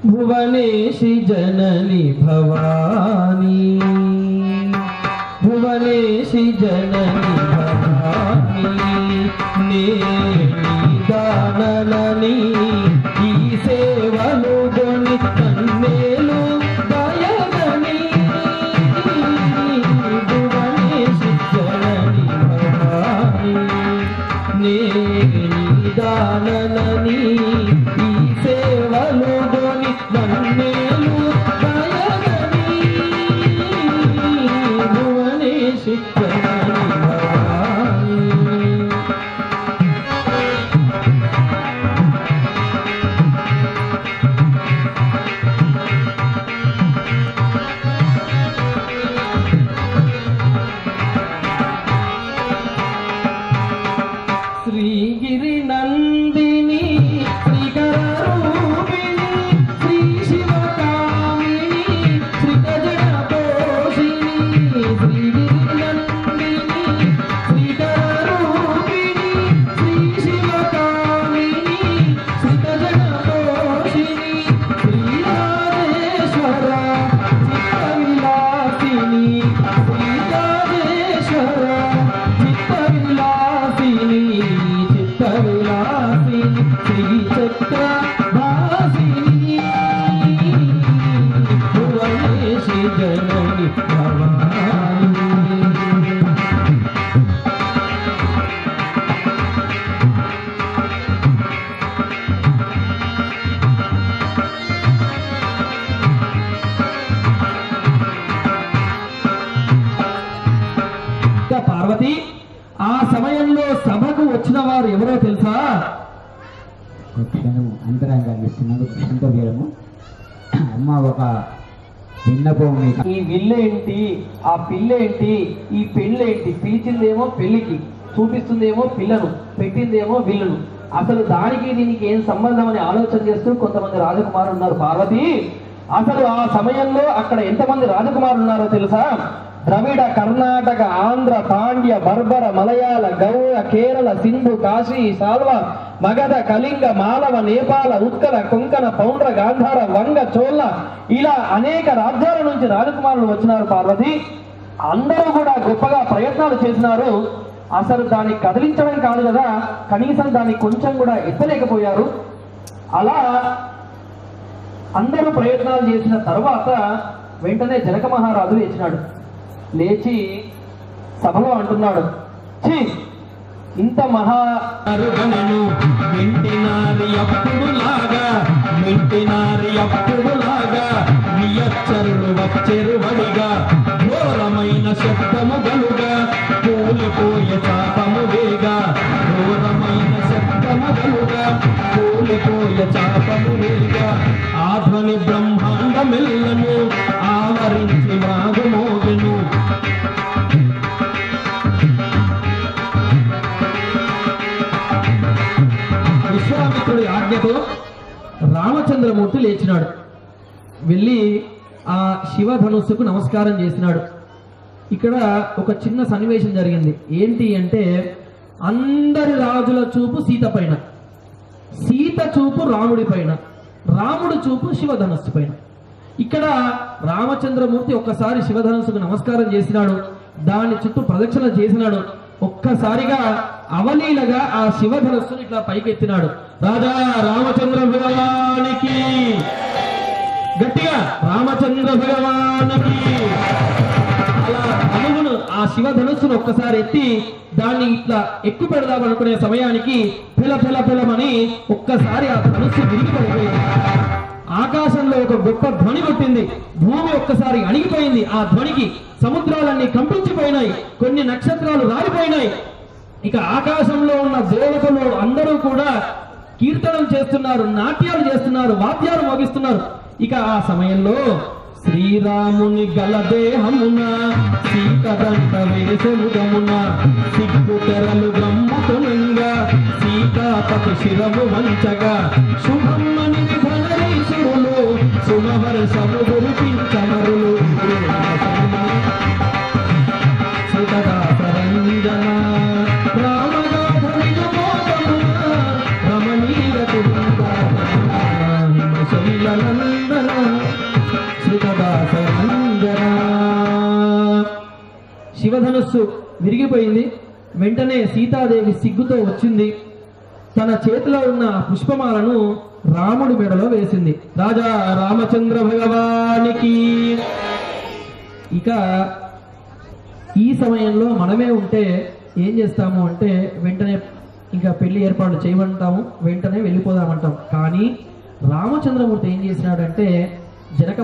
E: భువనేశి జనని భవానీ, భువనేశి జనని భవానీ, దానని ఈ సేవలు గొని కన్నేలు దయగని. భువనేశి జనని భవానీ, దానని ఈ సేవలు గొని కన్నేలు దయగని. శ్రీగిరి నందిని శ్రీకరూపిణి శ్రీ శివకామిని శ్రీకజన పోషిణి శ్రీగిరి నందిని శ్రీకరూపిణి శ్రీ శివకామిని శ్రీకజన పోషిణి శ్రీరాజేశ్వర చిత్తవిలాసిని శ్రీరాజేశ్వర చిత్తవిలాసిని చిత్తవిలాసిని శ్రీచక్ర భాసిని భువనేశి జనని భవాని. ఇంకా పార్వతి ఆ సమయంలో సభకు వచ్చిన వారు ఎవరో తెలుసా?
D: క్షణము అంతరంగాన్ని ఇస్తున్నాడు కృష్ణంతోము అమ్మ ఒక విన్నపం మీకు.
E: ఈ విల్లేంటి, ఆ పిల్లేంటి, ఈ పెళ్ళేంటి? పిలిచిందేమో పెళ్లికి, చూపిస్తుందేమో పిల్లను, పెట్టిందేమో విల్లును. అసలు దానికి దీనికి ఏం సంబంధం అని ఆలోచన చేస్తూ కొంతమంది రాజకుమారులు ఉన్నారు. పార్వతి, అసలు ఆ సమయంలో అక్కడ ఎంతమంది రాజకుమారులు ఉన్నారో తెలుసా? ద్రవిడ, కర్ణాటక, ఆంధ్ర, పాండ్య, బర్బర, మలయాళ, గౌడ, కేరళ, సింధు, కాశీ, సాల్వ, మగధ, కళింగ, మాలవ, నేపాల, ఉత్కల, కొంకణ, పౌండ్ర, గాంధార, వంగ, చోళ, ఇలా అనేక రాజ్యాల నుంచి రాజకుమారులు వచ్చినారు. పార్వతి, అందరూ కూడా గొప్పగా ప్రయత్నాలు చేసినారు. అసలు దాన్ని కదిలించడం కాదు కదా, కనీసం దాన్ని కొంచెం కూడా ఎత్తలేకపోయారు. అలా అందరూ ప్రయత్నాలు చేసిన తర్వాత వెంటనే జనక మహారాజు లేచినాడు. లేచి సభలో అంటున్నాడు, ఛీ, ఇంత మహారుగణను మింటినారి అప్పుడులాగా, మింటినారి అప్పుడులాగా నియచ్చరుడు వచ్చెరువడిగా ఘోరమైన శబ్దము గలుగా కూలిపోయే చాపము వేగా, ఘోరమైన శబ్దము గలుగా కూలిపోయే చాపము వేగా, ఆధ్వని బ్రహ్మాండమెల్లను ఆవరించి మాగుమోగెను. విశ్వామిత్రుడి ఆజ్ఞతో రామచంద్రమూర్తి లేచినాడు. వెళ్ళి ఆ శివధనుస్సుకు నమస్కారం చేసినాడు. ఇక్కడ ఒక చిన్న సన్నివేశం జరిగింది. ఏంటి అంటే, అందరి రాజుల చూపు సీత పైన, సీత చూపు రాముడి పైన, రాముడు చూపు శివధనుస్సు పైన. ఇక్కడ రామచంద్రమూర్తి ఒక్కసారి శివధనుస్సుకు నమస్కారం చేసినాడు, దాని చుట్టూ ప్రదక్షిణ చేసినాడు. ఒక్కసారిగా అవలీలగా ఆ శివధనుస్సును ఇట్లా పైకెత్తినాడు. రాజా రామచంద్ర భగవానికి, గట్టిగా రామచంద్ర భగవానికి. అలా ధనువును, ఆ శివధనుస్సును ఒక్కసారి ఎత్తి దాన్ని ఇట్లా ఎక్కువ పెడదామనుకునే సమయానికి పిల పిల పిలమని ఒక్కసారి ఆ ధనుస్సు విరిగి పడిపోయింది. ఆకాశంలో ఒక గొప్ప ధ్వని కొట్టింది. భూమి ఒక్కసారి అణిగిపోయింది. ఆ ధ్వనికి సముద్రాలన్నీ కంపించిపోయినాయి, కొన్ని నక్షత్రాలు రాలిపోయినాయి. ఇక ఆకాశంలో ఉన్న దేవతలు అందరూ కూడా కీర్తనం చేస్తున్నారు, నాట్యాలు చేస్తున్నారు, వాద్యాలు మోగిస్తున్నారు. ఇక ఆ సమయంలో శ్రీరాముని గలదేహమున సీతదంత వేసముదమున సిగ్గు తెరలు బ్రహ్మతునంగా సీతాపతి శిరము వంచగా శుభమ్మని ధనరీశులు సుమవర్షము గురిపించమరులు సుతదాసరంజన రామగాథ నిజమోదమున రమణీయ శైలనందన శివధనుస్సు విరిగిపోయింది. వెంటనే సీతాదేవి సిగ్గుతో వచ్చింది. తన చేతిలో ఉన్న పుష్పమాలను రాముడి మెడలో వేసింది. రాజా రామచంద్ర భగవానికి. ఇక ఈ సమయంలో మనమే ఉంటే ఏం చేస్తాము అంటే, వెంటనే ఇంకా పెళ్లి ఏర్పాట్లు చేయమంటాము, వెంటనే వెళ్ళిపోదామంటాం. కానీ రామచంద్రమూర్తి ఏం చేసినాడంటే, జనక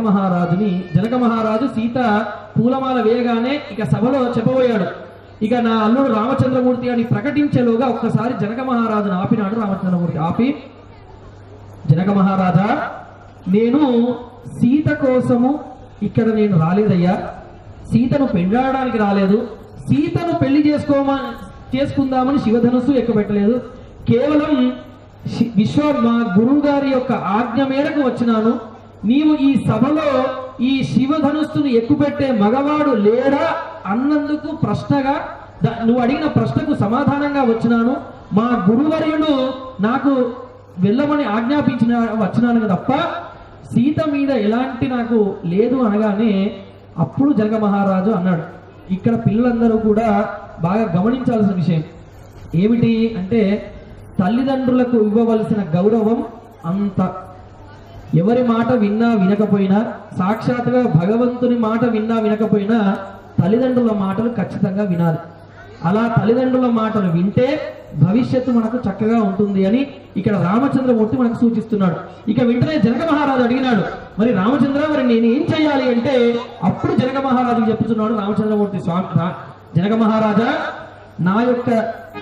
E: మహారాజు సీత పూలమాల వేయగానే ఇక సభలో చెప్పబోయాడు. ఇక నా అల్లుడు రామచంద్రమూర్తి అని ప్రకటించేలోగా ఒక్కసారి జనక మహారాజును ఆపినాడు. రామచంద్రమూర్తి ఆపి, జనక మహారాజా, నేను సీత కోసము ఇక్కడ నేను రాలేదయ్యా, సీతను పెండాడడానికి రాలేదు, సీతను పెళ్లి చేసుకుందామని శివధనుస్సు ఎక్కుపెట్టలేదు. కేవలం మా గురువు గారి యొక్క ఆజ్ఞ మేరకు వచ్చినాను. నీవు ఈ సభలో ఈ శివధనుస్సును ఎక్కుపెట్టే మగవాడు లేడా అన్నందుకు ప్రశ్నగా నువ్వు అడిగిన ప్రశ్నకు సమాధానంగా వచ్చినాను. మా గురువర్యుడు నాకు వెళ్ళమని ఆజ్ఞాపించిన వచ్చినాను తప్ప సీత మీద ఎలాంటి నాకు లేదు అనగానే అప్పుడు జనక మహారాజు అన్నాడు. ఇక్కడ పిల్లలందరూ కూడా బాగా గమనించాల్సిన విషయం ఏమిటి అంటే, తల్లిదండ్రులకు ఇవ్వవలసిన గౌరవం అంత. ఎవరి మాట విన్నా వినకపోయినా, సాక్షాత్తుగా భగవంతుని మాట విన్నా వినకపోయినా తల్లిదండ్రుల మాటలు ఖచ్చితంగా వినాలి. అలా తల్లిదండ్రుల మాటలు వింటే భవిష్యత్తు మనకు చక్కగా ఉంటుంది అని ఇక్కడ రామచంద్రమూర్తి మనకు సూచిస్తున్నాడు. ఇక వెంటనే జనక మహారాజు అడిగినాడు, మరి రామచంద్ర మరి నేను ఏం చేయాలి అంటే, అప్పుడు జనక మహారాజుకు చెప్తున్నాడు రామచంద్రమూర్తి స్వామి, జనక మహారాజా నా యొక్క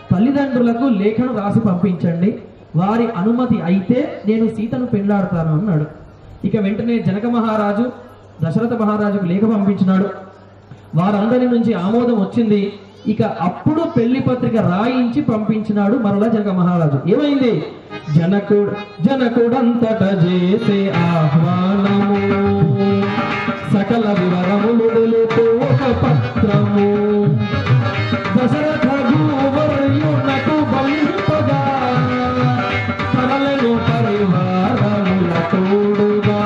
E: తల్లిదండ్రులకు లేఖను రాసి పంపించండి, వారి అనుమతి అయితే నేను సీతను పెళ్లాడతాను అన్నాడు. ఇక వెంటనే జనక మహారాజు దశరథ మహారాజుకు లేఖ పంపించినాడు. వారందరి నుంచి ఆమోదం వచ్చింది. ఇక అప్పుడు పెళ్లి పత్రిక రాయించి పంపించినాడు మరలా జనక మహారాజు. ఏమైంది? జనకుడంతట చేసే ఆహ్వానము, సకల వివరములు తెలుపు ఒక పత్రము, దశరథ భూవర్యునకు పంపగా తరలను పరివారముల తోడుగా,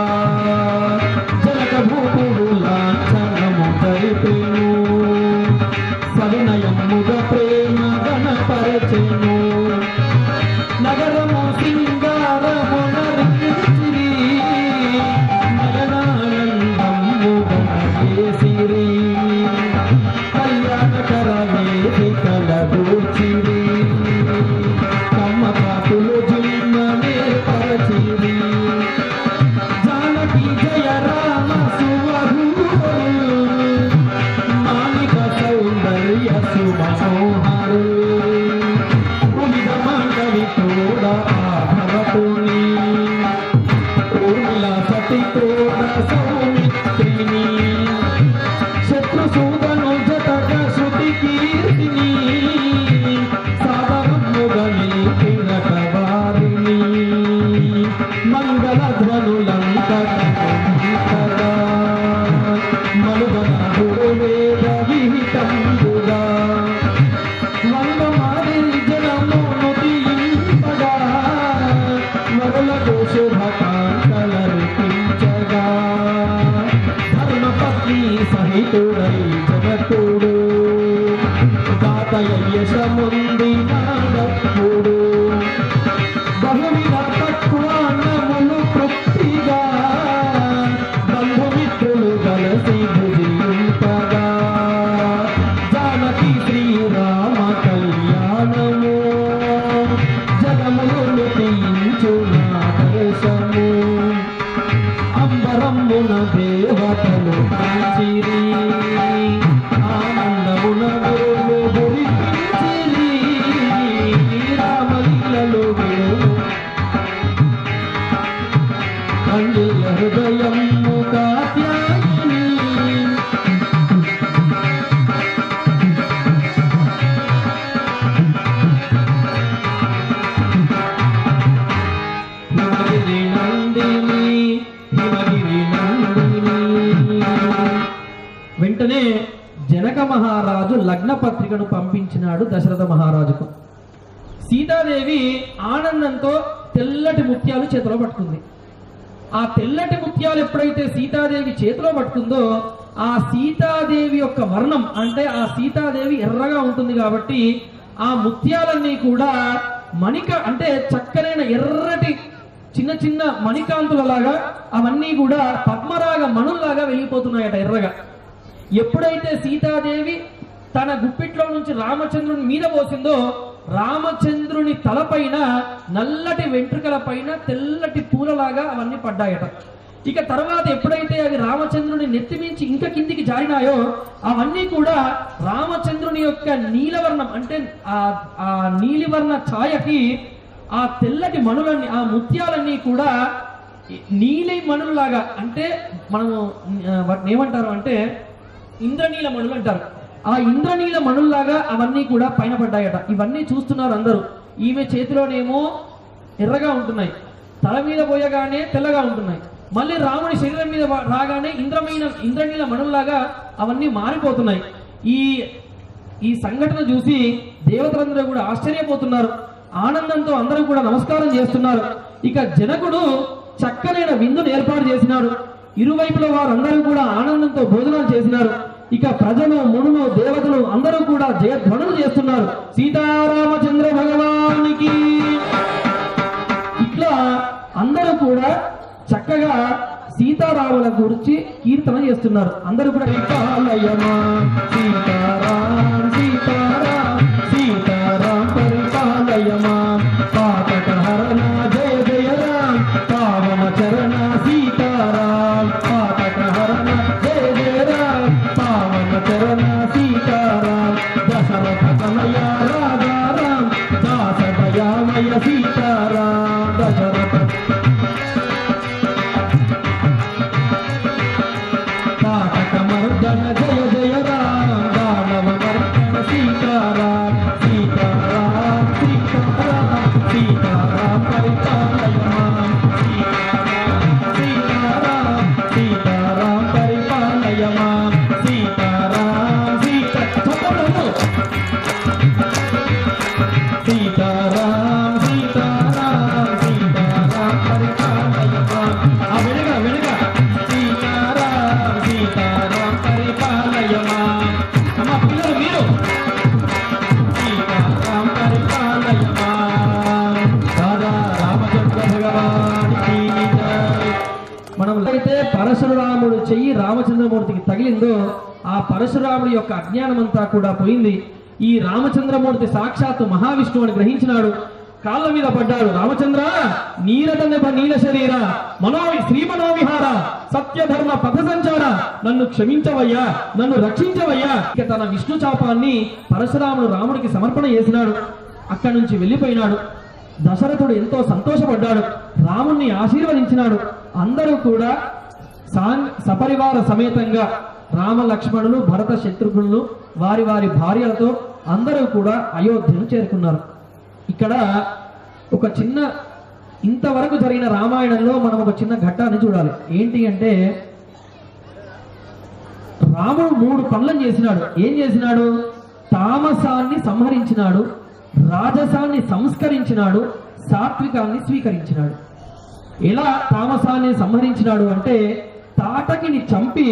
E: జనక భూపుడు లాంఛనము జరిపెను, సవినయముగా ప్రేమ గణపరచెను, నగరము సింగారము నరిచిరి, నయనానందము గణేసిరి, కళ్యాణకర వేదికల దూచిరి, కమ్మపాతులు జిమ్మనే పరచిరి, జానకి జయ రామ సువహూరు, మానిక సౌందర్య సుమనోహరు, ఉమిద మాండవి తోడ ఆభవతుని, ఊర్మిళ సతి తోడ సౌమిత్రిని, శత్రు సూదను జతక శృతి కీర్తిని, సాధనముగని కిరట వారిని, మంగళ ధ్వనులంతగా మనుగన వేద విహితంబుగా, వంద మాదిరి జనమును తీయింపగా, వరులకు శుభకాంక్షలర్పించగా, ధర్మపత్ని సహితుడై జగతుడు, దాతయశముంది నాగపుడు, బహువిధ తత్వాన్నములు తృప్తిగా, బంధుమిత్రులు కలిసి భుజింపగా, జానకి శ్రీరామ కళ్యాణము, జగములు తీయించు నా దేశము, అంబరమున దేవతలు కాంచిరి, ఆనందమున గురులు గురిపించిరి, రామలీలలు విను కండియ హృదయము కాత్యాయని, హిమగిరి నందిని, హిమగిరి నందిని. వెంటనే జనక మహారాజు లగ్న పత్రికను పంపించినాడు దశరథ మహారాజుకు. సీతాదేవి ఆనందంతో తెల్లటి ముత్యాలు చేతిలో పట్టుకుంది. ఆ తెల్లటి ముత్యాలు ఎప్పుడైతే సీతాదేవి చేతిలో పట్టుకుందో, ఆ సీతాదేవి యొక్క వర్ణం అంటే ఆ సీతాదేవి ఎర్రగా ఉంటుంది కాబట్టి ఆ ముత్యాలన్నీ కూడా అంటే చక్కనైన ఎర్రటి చిన్న చిన్న మణికాంతులలాగా అవన్నీ కూడా పద్మరాగ మణుల్లాగా వెళ్ళిపోతున్నాయట ఎర్రగా. ఎప్పుడైతే సీతాదేవి తన గుప్పిట్లో నుంచి రామచంద్రుని మీద పోసిందో, రామచంద్రుని తలపైన నల్లటి వెంట్రుకల పైన తెల్లటి పూలలాగా అవన్నీ పడ్డాయట. ఇక తర్వాత ఎప్పుడైతే అవి రామచంద్రుని నెత్తిమించి ఇంకా కిందికి జారినాయో, అవన్నీ కూడా రామచంద్రుని యొక్క నీలవర్ణం అంటే ఆ నీలివర్ణ ఛాయకి ఆ తెల్లటి మణులన్నీ ఆ ముత్యాలన్నీ కూడా నీలి మణుల్లాగా, అంటే మనము ఏమంటారు అంటే ఇంద్రనీల మణులు అంటారు. ఆ ఇంద్రనీల మణుల్లాగా అవన్నీ కూడా పైన పడ్డాయట. ఇవన్నీ చూస్తున్నారు అందరూ. ఈమె చేతిలోనేమో ఎర్రగా ఉంటున్నాయి, తల మీద పోయగానే తెల్లగా ఉంటున్నాయి, మళ్ళీ రాముడి శరీరం మీద రాగానే ఇంద్రనీల మణుల్లాగా అవన్నీ మారిపోతున్నాయి. ఈ సంఘటన చూసి దేవతలందరూ కూడా ఆశ్చర్యపోతున్నారు. ఆనందంతో అందరూ కూడా నమస్కారం చేస్తున్నారు. ఇక జనకుడు చక్కనైన విందును ఏర్పాటు చేసినాడు. ఇరువైపుల వారందరూ కూడా ఆనందంతో భోజనాలు చేసినారు. ఇక ప్రజలు, మునులు, దేవతలు అందరూ కూడా జయధ్వనులు చేస్తున్నారు. సీతారామచంద్ర భగవానికి. ఇట్లా అందరూ కూడా చక్కగా సీతారాముల గురించి కీర్తన చేస్తున్నారు. అందరూ కూడా సీతారాం సీతారాం సీతారాం పరిపాలయమా పాతకహరణ జయ జయ రామ్ పావన చరణ సీతారాం పాతకహరణ జయ జయ రామ్ పావన చరణ సీతారాం దశరథ తనయ రాజా రామ్ దాస దయామయ సీతారాం దశరథ పాతకమర్దన జయ జయ రామ్ దానవ మర్దన సీతారాం సీతారాం సీతారాం సీతారాం పరిపాలయమాం సీతారాం సీతారాం పరిపాలయమాం సీతారాం సీతారాం సీతారాం సీతారాం పరిపాలయమాం. ఆ వెనుక సీతారాం సీతారాం పరిపాలయమాం. అమ్మ పిల్లలు మీరు సీతారాం పరిపాలయమాం. రాధా రామచంద్ర భగవానికి జై. మనం అయితే పరశురాముడు చెయ్యి రామచంద్రమూర్తికి తగిలిందో ఆ పరశురాముడి యొక్క అజ్ఞానం అంతా కూడా పోయింది. ఈ రామచంద్రమూర్తి సాక్షాత్తు మహావిష్ణువుని గ్రహించినాడు. కాళ్ళ మీద పడ్డాడు. రామచంద్ర నీల శరీర శ్రీమనోవిహార సత్యధర్మ పథ సంచార నన్ను క్షమించవయ్యా, నన్ను రక్షించవయ్యా. ఇక తన విష్ణు చాపాన్ని పరశురాముడు రాముడికి సమర్పణ చేసినాడు. అక్కడి నుంచి వెళ్ళిపోయినాడు. దశరథుడు ఎంతో సంతోషపడ్డాడు, రాముణ్ణి ఆశీర్వదించినాడు. అందరూ కూడా సపరివార సమేతంగా రామ లక్ష్మణులు భరత శత్రుఘ్నులు వారి వారి భార్యలతో అందరూ కూడా అయోధ్యను చేరుకున్నారు. ఇక్కడ ఒక చిన్న ఇంతవరకు జరిగిన రామాయణంలో మనం ఒక చిన్న ఘట్టాన్ని చూడాలి. ఏంటి అంటే రాముడు 3 పనులను చేసినాడు. ఏం చేసినాడు? తామసాన్ని సంహరించినాడు, రాజసాన్ని సంస్కరించినాడు, సాత్వికాన్ని స్వీకరించినాడు. ఎలా తామసాన్ని సంహరించినాడు అంటే తాటకిని చంపి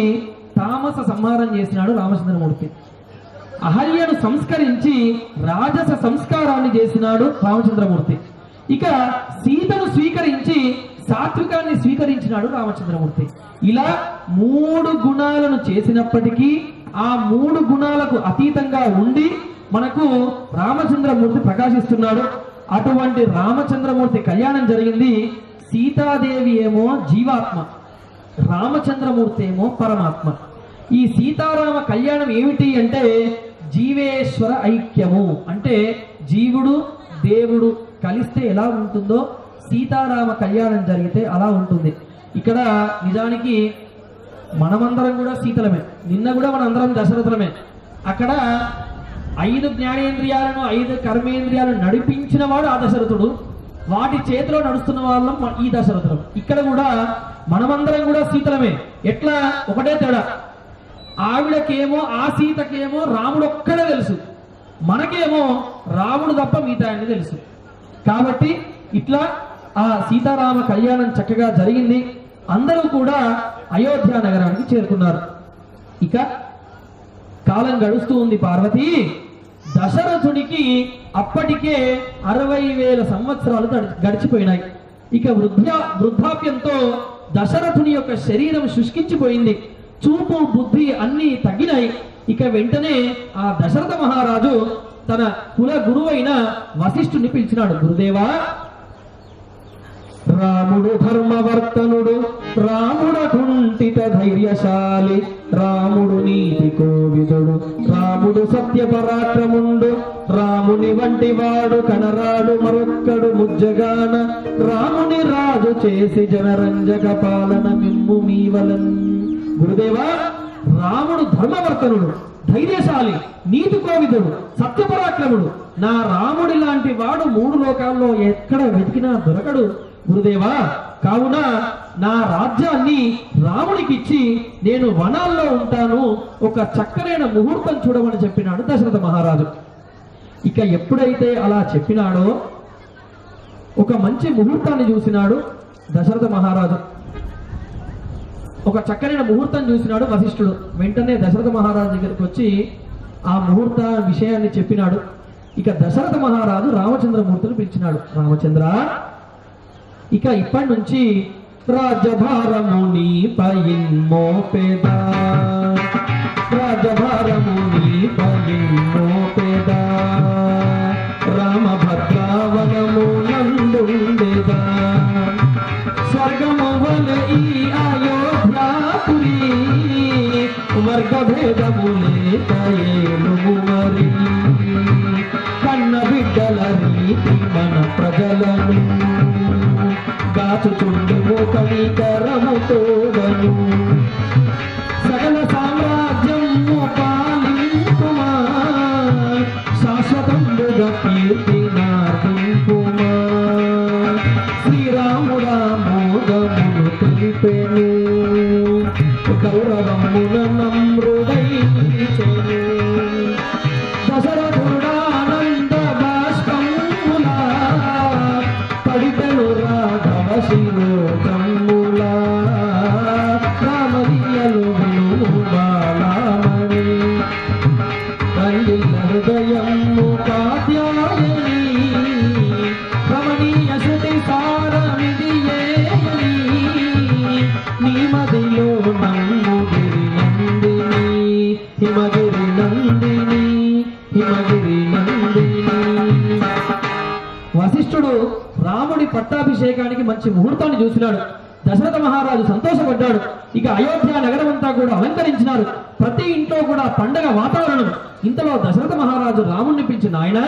E: తామస సంహారం చేసినాడు రామచంద్రమూర్తి. అహల్యను సంస్కరించి రాజస సంస్కారాన్ని చేసినాడు రామచంద్రమూర్తి. ఇక సీతను స్వీకరించి సాత్వికాన్ని స్వీకరించినాడు రామచంద్రమూర్తి. ఇలా 3 గుణాలను చేసినప్పటికీ ఆ 3 గుణాలకు అతీతంగా ఉండి మనకు రామచంద్రమూర్తి ప్రకాశిస్తున్నాడు. అటువంటి రామచంద్రమూర్తి కళ్యాణం జరిగింది. సీతాదేవి ఏమో జీవాత్మ, రామచంద్రమూర్తి ఏమో పరమాత్మ. ఈ సీతారామ కళ్యాణం ఏమిటి అంటే జీవేశ్వర ఐక్యము. అంటే జీవుడు దేవుడు కలిస్తే ఎలా ఉంటుందో సీతారామ కళ్యాణం జరిగితే అలా ఉంటుంది. ఇక్కడ నిజానికి మనమందరం కూడా సీతలమే. నిన్న కూడా మనందరం దశరథులమే. అక్కడ 5 జ్ఞానేంద్రియాలను 5 కర్మేంద్రియాలను నడిపించిన వాడు ఆ దశరథుడు, వాటి చేతిలో నడుస్తున్న వాళ్ళం ఈ దశరథులం. ఇక్కడ కూడా మనమందరం కూడా సీతలమే. ఎట్లా? ఒకటే తేడా, ఆవిడకేమో ఆ సీతకేమో రాముడు ఒక్కడే తెలుసు, మనకేమో రాముడు తప్ప మిగతా అన్ని తెలుసు. కాబట్టి ఇట్లా ఆ సీతారామ కళ్యాణం చక్కగా జరిగింది. అందరూ కూడా అయోధ్య నగరానికి చేరుకున్నారు. ఇక కాలం గడుస్తూ ఉంది. పార్వతి దశరథునికి అప్పటికే 60,000 సంవత్సరాలు గడిచిపోయినాయి. ఇక వృద్ధాప్యంతో దశరథుని యొక్క శరీరం శుష్కించిపోయింది. చూపు బుద్ధి అన్ని తగ్గినాయి. ఇక వెంటనే ఆ దశరథ మహారాజు తన కుల గురువైన వశిష్ఠుని పిలిచినాడు. గురుదేవా, రాముడు ధర్మవర్తనుడు, రాముడు కుంఠిత ధైర్యశాలి, రాముడు నీతి కోవిదుడు, రాముడు సత్య పరాక్రముండు, రాముని వంటి వాడు కనరాడు మరొక్కడు ముజ్జగాన, రాముని రాజు చేసి జనరంజక పాలన మిమ్ము మీవలన్. గురుదేవా, రాముడు ధర్మవర్తనుడు, ధైర్యశాలి, నీతి కోవిదుడు, సత్యపరాక్రముడు, నా రాముడి లాంటి వాడు 3 లోకాల్లో ఎక్కడ వెతికినా దొరకడు గురుదేవా. కావున నా రాజ్యాన్ని రాముడికిచ్చి నేను వనాల్లో ఉంటాను, ఒక చక్కనైన ముహూర్తం చూడమని చెప్పినాడు దశరథ మహారాజు. ఇక ఎప్పుడైతే అలా చెప్పినాడో ఒక మంచి ముహూర్తాన్ని చూసినాడు దశరథ మహారాజు. ఒక చక్కనైన ముహూర్తం చూసినాడు వశిష్ఠుడు. వెంటనే దశరథ మహారాజు దగ్గరికి వచ్చి ఆ ముహూర్త విషయాన్ని చెప్పినాడు. ఇక దశరథ మహారాజు రామచంద్రమూర్తిని పిలిచినాడు. రామచంద్ర, ఇక ఇప్పటి నుంచి రాజభారము నీపై మోపెదా, రాజభారము నీపై మోపెదా, రామభద్రావనము నందుండెదా, స్వర్గము వలె ఈ అయోధ్యాపురి, వర్గభేదము లేకయేలుము మరి, కన్న బిడ్డల రీతి మన ప్రజలను, గాచుచుండుము కనికరము తోడను, సకల సామ్రాజ్యము పాలింపుమా, శాశ్వతంబుగా కీర్తి నార్పింపుమా, శ్రీరాముడా మోదమును తెలిపెను, గౌరవమున నమ్రుడైచెను, దశరథుడానంద బాష్పములా, పడిపెను రాఘవ శిరోజములా, రామదియలు విను బాలామణి, తండ్రిల హృదయము కాత్యాయని, రమణీయ శృతి సారమిదియేయని, నీ మదిలో నమ్ముగిరి నందిని, హిమగిరి నందిని, హిమగిరి నందిని. వశిష్ఠుడు రాముడి పట్టాభిషేకానికి మంచి ముహూర్తాన్ని చూసినాడు. దశరథ మహారాజు సంతోషపడ్డాడు. ఇక అయోధ్య నగరం అంతా కూడా అలంకరించినారు. ప్రతి ఇంట్లో కూడా పండగ వాతావరణం. ఇంతలో దశరథ మహారాజు రాముణ్ణి పిలిచి, నాయనా,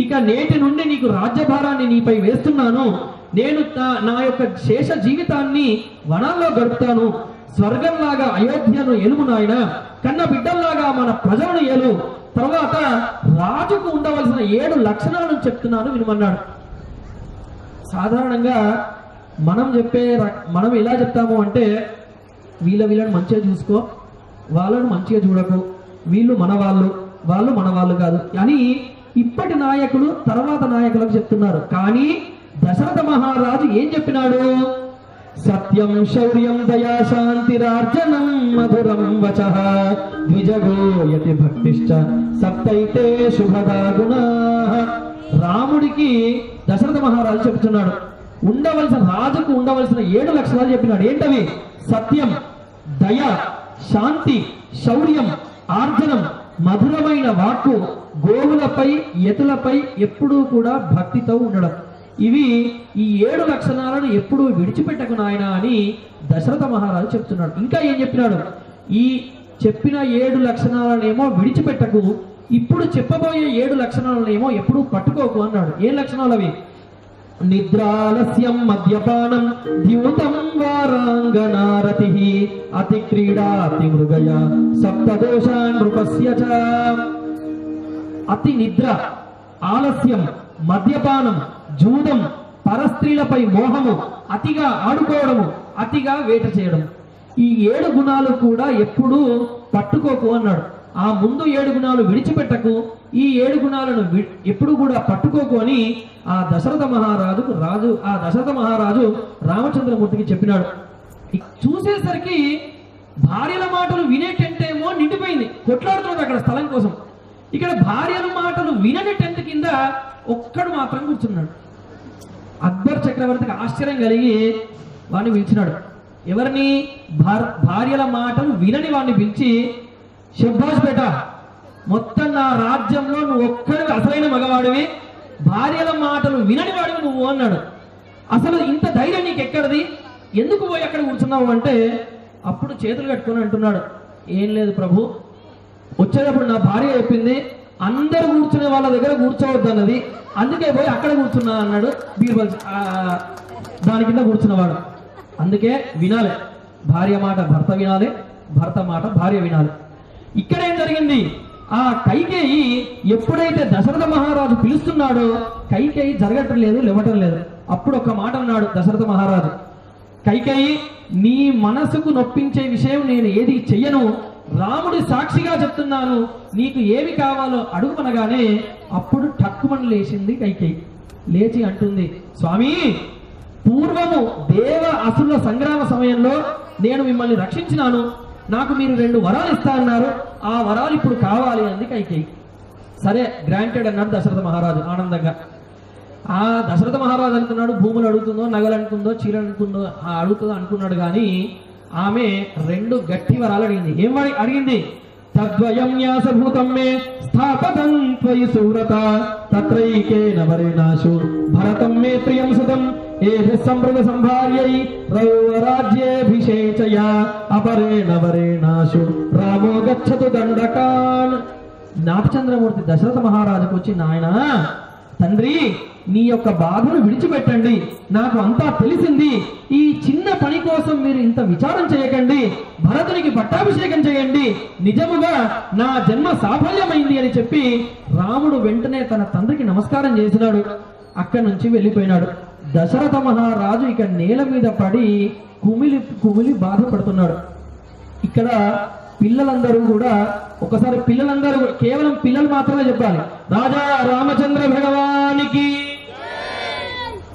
E: ఇక నేటి నుండి నీకు రాజ్యభారాన్ని నీపై వేస్తున్నాను. నేను నా యొక్క శేష జీవితాన్ని వనాల్లో గడుపుతాను. స్వర్గంలాగా అయోధ్యను ఎలుము నాయన, కన్న బిడ్డల్లాగా మన ప్రజలను ఏలు. తర్వాత రాజుకు ఉండవలసిన 7 లక్షణాలను చెప్తున్నాను వినమన్నాడు. సాధారణంగా మనం ఎలా చెప్తాము అంటే, వీళ్ళని మంచిగా చూసుకో, వాళ్ళను మంచిగా చూడకు, వీళ్ళు మన వాళ్ళు కాదు అని ఇప్పటి నాయకులు తర్వాత నాయకులకు చెప్తున్నారు. కానీ దశరథ మహారాజు ఏం చెప్పినాడు? సత్యం శౌర్యం దయా శాంతిరార్జనం మధురం వచః ద్విజగోయతి భక్తిశ్చ సప్తైతే శుభదా గుణాః. రాముడికి దశరథ మహారాజు చెప్తున్నాడు, రాజుకు ఉండవలసిన 7 లక్షణాలు చెప్పినాడు. ఏంటవి? సత్యం, దయ, శాంతి, శౌర్యం, ఆర్జనం, మధురమైన వాక్కు, గోవులపై యతులపై ఎప్పుడూ కూడా భక్తితో ఉండడం. ఇవి ఈ 7 లక్షణాలను ఎప్పుడూ విడిచిపెట్టకు నాయన అని దశరథ మహారాజు చెప్తున్నాడు. ఇంకా ఏం చెప్పినాడు? ఈ చెప్పిన 7 లక్షణాలనేమో విడిచిపెట్టకు, ఇప్పుడు చెప్పబోయే 7 లక్షణాలనేమో ఎప్పుడూ పట్టుకోకు అన్నాడు. ఏ లక్షణాలు అవి? నిద్రాలస్యం మద్యపానం ద్యూతం వారాంగనారతి అతి క్రీడా అతి మృగయ సప్తదోషాన్ నృపస్య చ. అతి నిద్ర, ఆలస్యం, మద్యపానం, జూదం, పరస్త్రీలపై మోహము, అతిగా ఆడుకోవడము, అతిగా వేట చేయడం, ఈ 7 గుణాలు కూడా ఎప్పుడూ పట్టుకోకు అన్నాడు. ఆ ముందు 7 గుణాలు విడిచిపెట్టకు, ఈ 7 గుణాలను ఎప్పుడు కూడా పట్టుకోకు అని ఆ దశరథ మహారాజు రామచంద్రమూర్తికి చెప్పినాడు. చూసేసరికి భార్యల మాటలు వినేటెంటేమో నిండిపోయింది, కొట్లాడుతున్నాడు అక్కడ స్థలం కోసం. ఇక్కడ భార్యల మాటలు వినని టెంట్ కింద ఒక్కడు మాత్రం కూర్చున్నాడు. అక్బర్ చక్రవర్తికి ఆశ్చర్యం కలిగి వాడిని పిలిచినాడు. ఎవరిని? భార్యల మాటలు వినని వాడిని పిలిచి, శభాష్ బేట, మొత్తం నా రాజ్యంలో నువ్వు ఒక్కడివి అసలైన మగవాడివి, భార్యల మాటలు వినని వాడివి నువ్వు అన్నాడు. అసలు ఇంత ధైర్యం నీకు ఎక్కడిది? ఎందుకు పోయి అక్కడ కూర్చున్నావు అంటే, అప్పుడు చేతులు కట్టుకొని అంటున్నాడు, ఏం లేదు ప్రభు, వచ్చేటప్పుడు నా భార్య చెప్పింది అందరూ కూర్చునే వాళ్ళ దగ్గర కూర్చోవద్దు అన్నది, అందుకే పోయి అక్కడ కూర్చున్నా అన్నాడు. బీర్బల్ దాని కింద కూర్చున్నవాడు. అందుకే వినాలి, భార్య మాట భర్త వినాలి, భర్త మాట భార్య వినాలి. ఇక్కడ ఏం జరిగింది? ఆ కైకేయి ఎప్పుడైతే దశరథ మహారాజు పిలుస్తున్నాడో కైకేయి జరగటం లేదు, లేవటం లేదు. అప్పుడు ఒక మాట అన్నాడు దశరథ మహారాజు, కైకేయి నీ మనసుకు నొప్పించే విషయం నేను ఏది చెయ్యను, రాముడి సాక్షిగా చెప్తున్నాను, నీకు ఏమి కావాలో అడుగుమనగానే అప్పుడు టక్కుమని లేచింది కైకేయి. లేచి అంటుంది, స్వామి పూర్వము దేవ అసురుల సంగ్రామ సమయంలో నేను మిమ్మల్ని రక్షించినాను, నాకు మీరు 2 వరాలు ఇస్తా అన్నారు, ఆ వరాలు ఇప్పుడు కావాలి అంది కైకేయి. సరే గ్రాంటెడ్ అన్నాడు దశరథ మహారాజు ఆనందంగా. ఆ దశరథ మహారాజు అనుకున్నాడు భూములు అడుగుతుందో, నగలు అనుకుందో, చీరలు అనుకుందో అడుగుతుందో అనుకున్నాడు. కానీ ఆమె 2 గట్టి వరాలు అడిగింది. ఏం అడిగింది? తద్వయం న్యాసభూతం మే స్థాపతం త్వయి సువ్రత తత్రైకేన వరేణాశు భరతం మే ప్రియం సుతం ఏష సంప్రద సంభార్యై రాజ్యేభిషేచయ అపరేణ వరేణాశు రామో గచ్చతు దండకాన్. నాపచంద్రమూర్తి దశరథ మహారాజుకు వచ్చి, నాయనా తండ్రి నీ యొక్క బాధను విడిచిపెట్టండి, నాకు అంతా తెలిసింది, ఈ చిన్న పని కోసం మీరు ఇంత విచారం చేయకండి, భరతునికి పట్టాభిషేకం చేయండి, నిజముగా నా జన్మ సాఫల్యమైంది అని చెప్పి రాముడు వెంటనే తన తండ్రికి నమస్కారం చేసినాడు. అక్కడి నుంచి వెళ్ళిపోయినాడు. దశరథ మహారాజు ఇక నేల మీద పడి కుమిలి కుమిలి బాధపడుతున్నాడు. ఇక్కడ పిల్లలందరూ కూడా ఒకసారి పిల్లలందరూ కేవలం పిల్లలు మాత్రమే చెప్పాలి, రాజా రామచంద్ర భగవానికి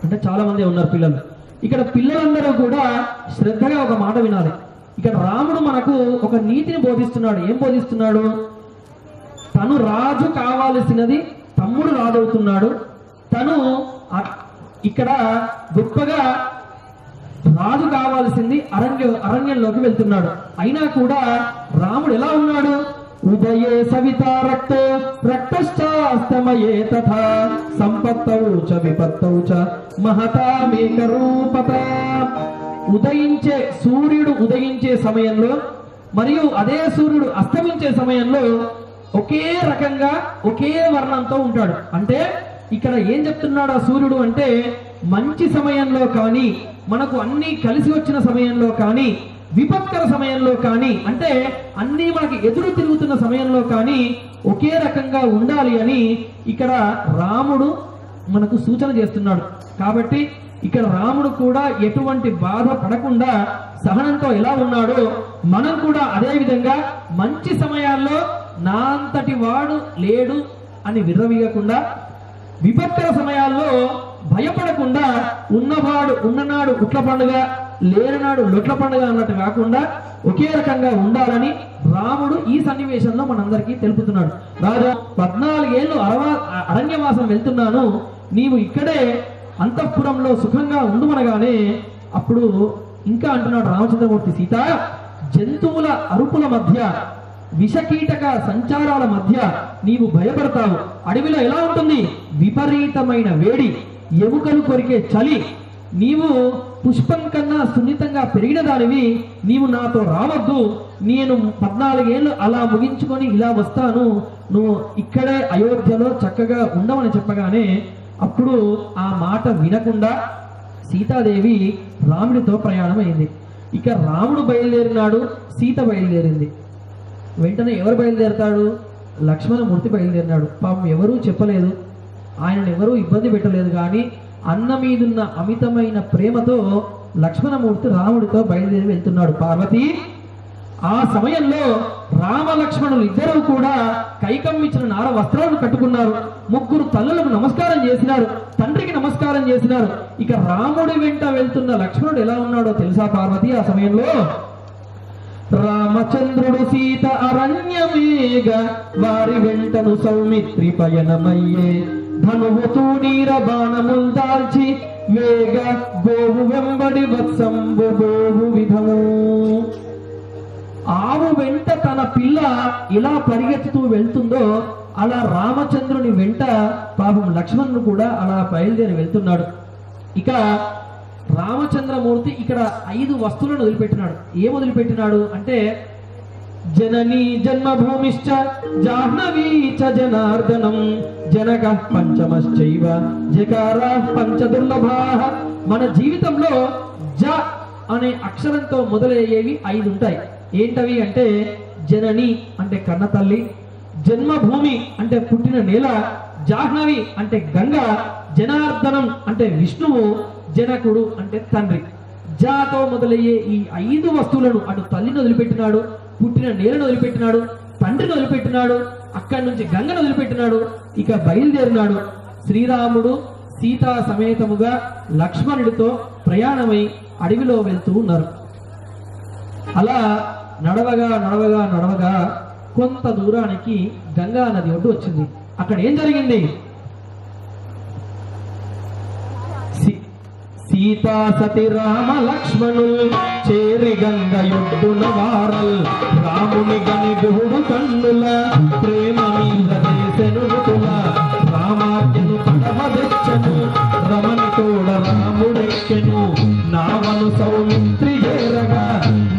E: అంటే చాలా మంది ఉన్నారు పిల్లలు. ఇక్కడ పిల్లలందరూ కూడా శ్రద్ధగా ఒక మాట వినాలి. ఇక్కడ రాముడు మనకు ఒక నీతిని బోధిస్తున్నాడు. ఏం బోధిస్తున్నాడు? తను రాజు కావాల్సినది, తమ్ముడు రాజవుతున్నాడు, తను ఇక్కడ గొప్పగా రాజు కావాల్సింది అరణ్యంలోకి వెళ్తున్నాడు. అయినా కూడా రాముడు ఎలా ఉన్నాడు? ఉదయే సవిత రక్త రక్తశ్చాస్తమయే తథా సంపత్తౌ చ విపత్తౌ చ మహతామేక రూపత. ఉదయించే సూర్యుడు ఉదయించే సమయంలో మరియు అదే సూర్యుడు అస్తమించే సమయంలో ఒకే రకంగా ఒకే వర్ణంతో ఉంటాడు. అంటే ఇక్కడ ఏం చెప్తున్నాడు ఆ సూర్యుడు అంటే, మంచి సమయంలో కానీ, మనకు అన్ని కలిసి వచ్చిన సమయంలో కానీ, విపత్కర సమయంలో కానీ, అంటే అన్ని మనకి ఎదురు తిరుగుతున్న సమయంలో కానీ ఒకే రకంగా ఉండాలి అని ఇక్కడ రాముడు మనకు సూచన చేస్తున్నాడు. కాబట్టి ఇక్కడ రాముడు కూడా ఎటువంటి బాధ పడకుండా సహనంతో ఎలా ఉన్నాడో మనం కూడా అదే విధంగా మంచి సమయాల్లో నా అంతటి వాడు లేడు అని విర్రవీయకుండా, విపత్కర సమయాల్లో భయపడకుండా, ఉన్నవాడు ఉన్ననాడు ఉట్ల పండుగ, లేనినాడు లొట్ల పండుగ అన్నట్టు కాకుండా ఒకే రకంగా ఉండాలని రాముడు ఈ సన్నివేశంలో మనందరికీ తెలుపుతున్నాడు. రాజా 14 ఏళ్ళు అరణ్యవాసం వెళ్తున్నాను, నీవు ఇక్కడే అంతఃపురంలో సుఖంగా ఉండుమనగానే అప్పుడు ఇంకా అంటున్నాడు రామచంద్రమూర్తి, సీత జంతువుల అరుపుల మధ్య, విషకీటక సంచారాల మధ్య నీవు భయపడతావు. అడవిలో ఎలా ఉంటుంది? విపరీతమైన వేడి, ఎముకలు కొరికే చలి, నీవు పుష్పం కన్నా సున్నితంగా పెరిగిన దానివి, నీవు నాతో రావద్దు, నేను 14 ఏళ్ళు అలా ముగించుకొని ఇలా వస్తాను, నువ్వు ఇక్కడే అయోధ్యలో చక్కగా ఉండవని చెప్పగానే అప్పుడు ఆ మాట వినకుండా సీతాదేవి రాముడితో ప్రయాణం అయింది. ఇక రాముడు బయలుదేరినాడు, సీత బయలుదేరింది. వెంటనే ఎవరు బయలుదేరతాడు? లక్ష్మణమూర్తి బయలుదేరినాడు. పాపం ఎవరూ చెప్పలేదు, ఆయనను ఎవరూ ఇబ్బంది పెట్టలేదు. కానీ అన్న మీదున్న అమితమైన ప్రేమతో లక్ష్మణమూర్తి రాముడితో బయలుదేరి వెళ్తున్నాడు. పార్వతి ఆ సమయంలో రామ లక్ష్మణులు ఇద్దరూ కూడా కైకమ్మిచ్చిన నార వస్త్రాలను కట్టుకున్నారు. 3 తల్లులకు నమస్కారం చేసినారు, తండ్రికి నమస్కారం చేసినారు. ఇక రాముడి వెంట వెళ్తున్న లక్ష్మణుడు ఎలా ఉన్నాడో తెలుసా పార్వతి? ఆ సమయంలో రామచంద్రుడు సీత అరణ్యమేగ వారి వెంటను సౌమిత్రి పయనమయ్యే ధనువుతూ నీర బాణముల్ దాల్చి వేగ గోవు వెంబడి వత్సంబు గోవు విధము. ఆవు వెంట తన పిల్ల ఇలా పరిగెత్తుతూ వెళ్తుందో అలా రామచంద్రుని వెంట పాపం లక్ష్మణుడు కూడా అలా బయలుదేరి వెళ్తున్నాడు. ఇక రామచంద్రమూర్తి ఇక్కడ 5 వస్తువులను వదిలిపెట్టినాడు. ఏం వదిలిపెట్టినాడు అంటే, జననీ జన్మభూమిశ్చ జాహ్నవీ చ జనార్దనం జనక పంచమశ్చైవ జకార పంచదుర్లభాః. మన జీవితంలో జ అనే అక్షరంతో మొదలయ్యేవి 5 ఉంటాయి. ఏంటవి అంటే జనని అంటే కన్న తల్లి, జన్మభూమి అంటే పుట్టిన నేల, జాహ్నవి అంటే గంగ, జనార్దనం అంటే విష్ణువు, జనకుడు అంటే తండ్రి. జాతో మొదలయ్యే ఈ 5 వస్తువులను అటు తల్లిని వదిలిపెట్టినాడు, పుట్టిన నేలను వదిలిపెట్టినాడు, తండ్రిని వదిలిపెట్టినాడు, అక్కడి నుంచి గంగను వదిలిపెట్టినాడు. ఇక బయలుదేరినాడు. శ్రీరాముడు సీతా సమేతముగా లక్ష్మణుడితో ప్రయాణమై అడవిలో వెళ్తూ ఉన్నారు. అలా నడవగా నడవగా నడవగా కొంత దూరానికి గంగా నది ఒడ్డు వచ్చింది. అక్కడ ఏం జరిగింది? సీతా సతి రామ లక్ష్మణుల్ చేరి గంగయొడ్డున వారల్, రాముని గని బెహుడు కన్నుల ప్రేమ మీద దేశనుడుల, రామాజ్ఞను పడవదెచ్చను రమణి తోడ రాముడెక్కెను, నావను సౌమిత్రి చేరగా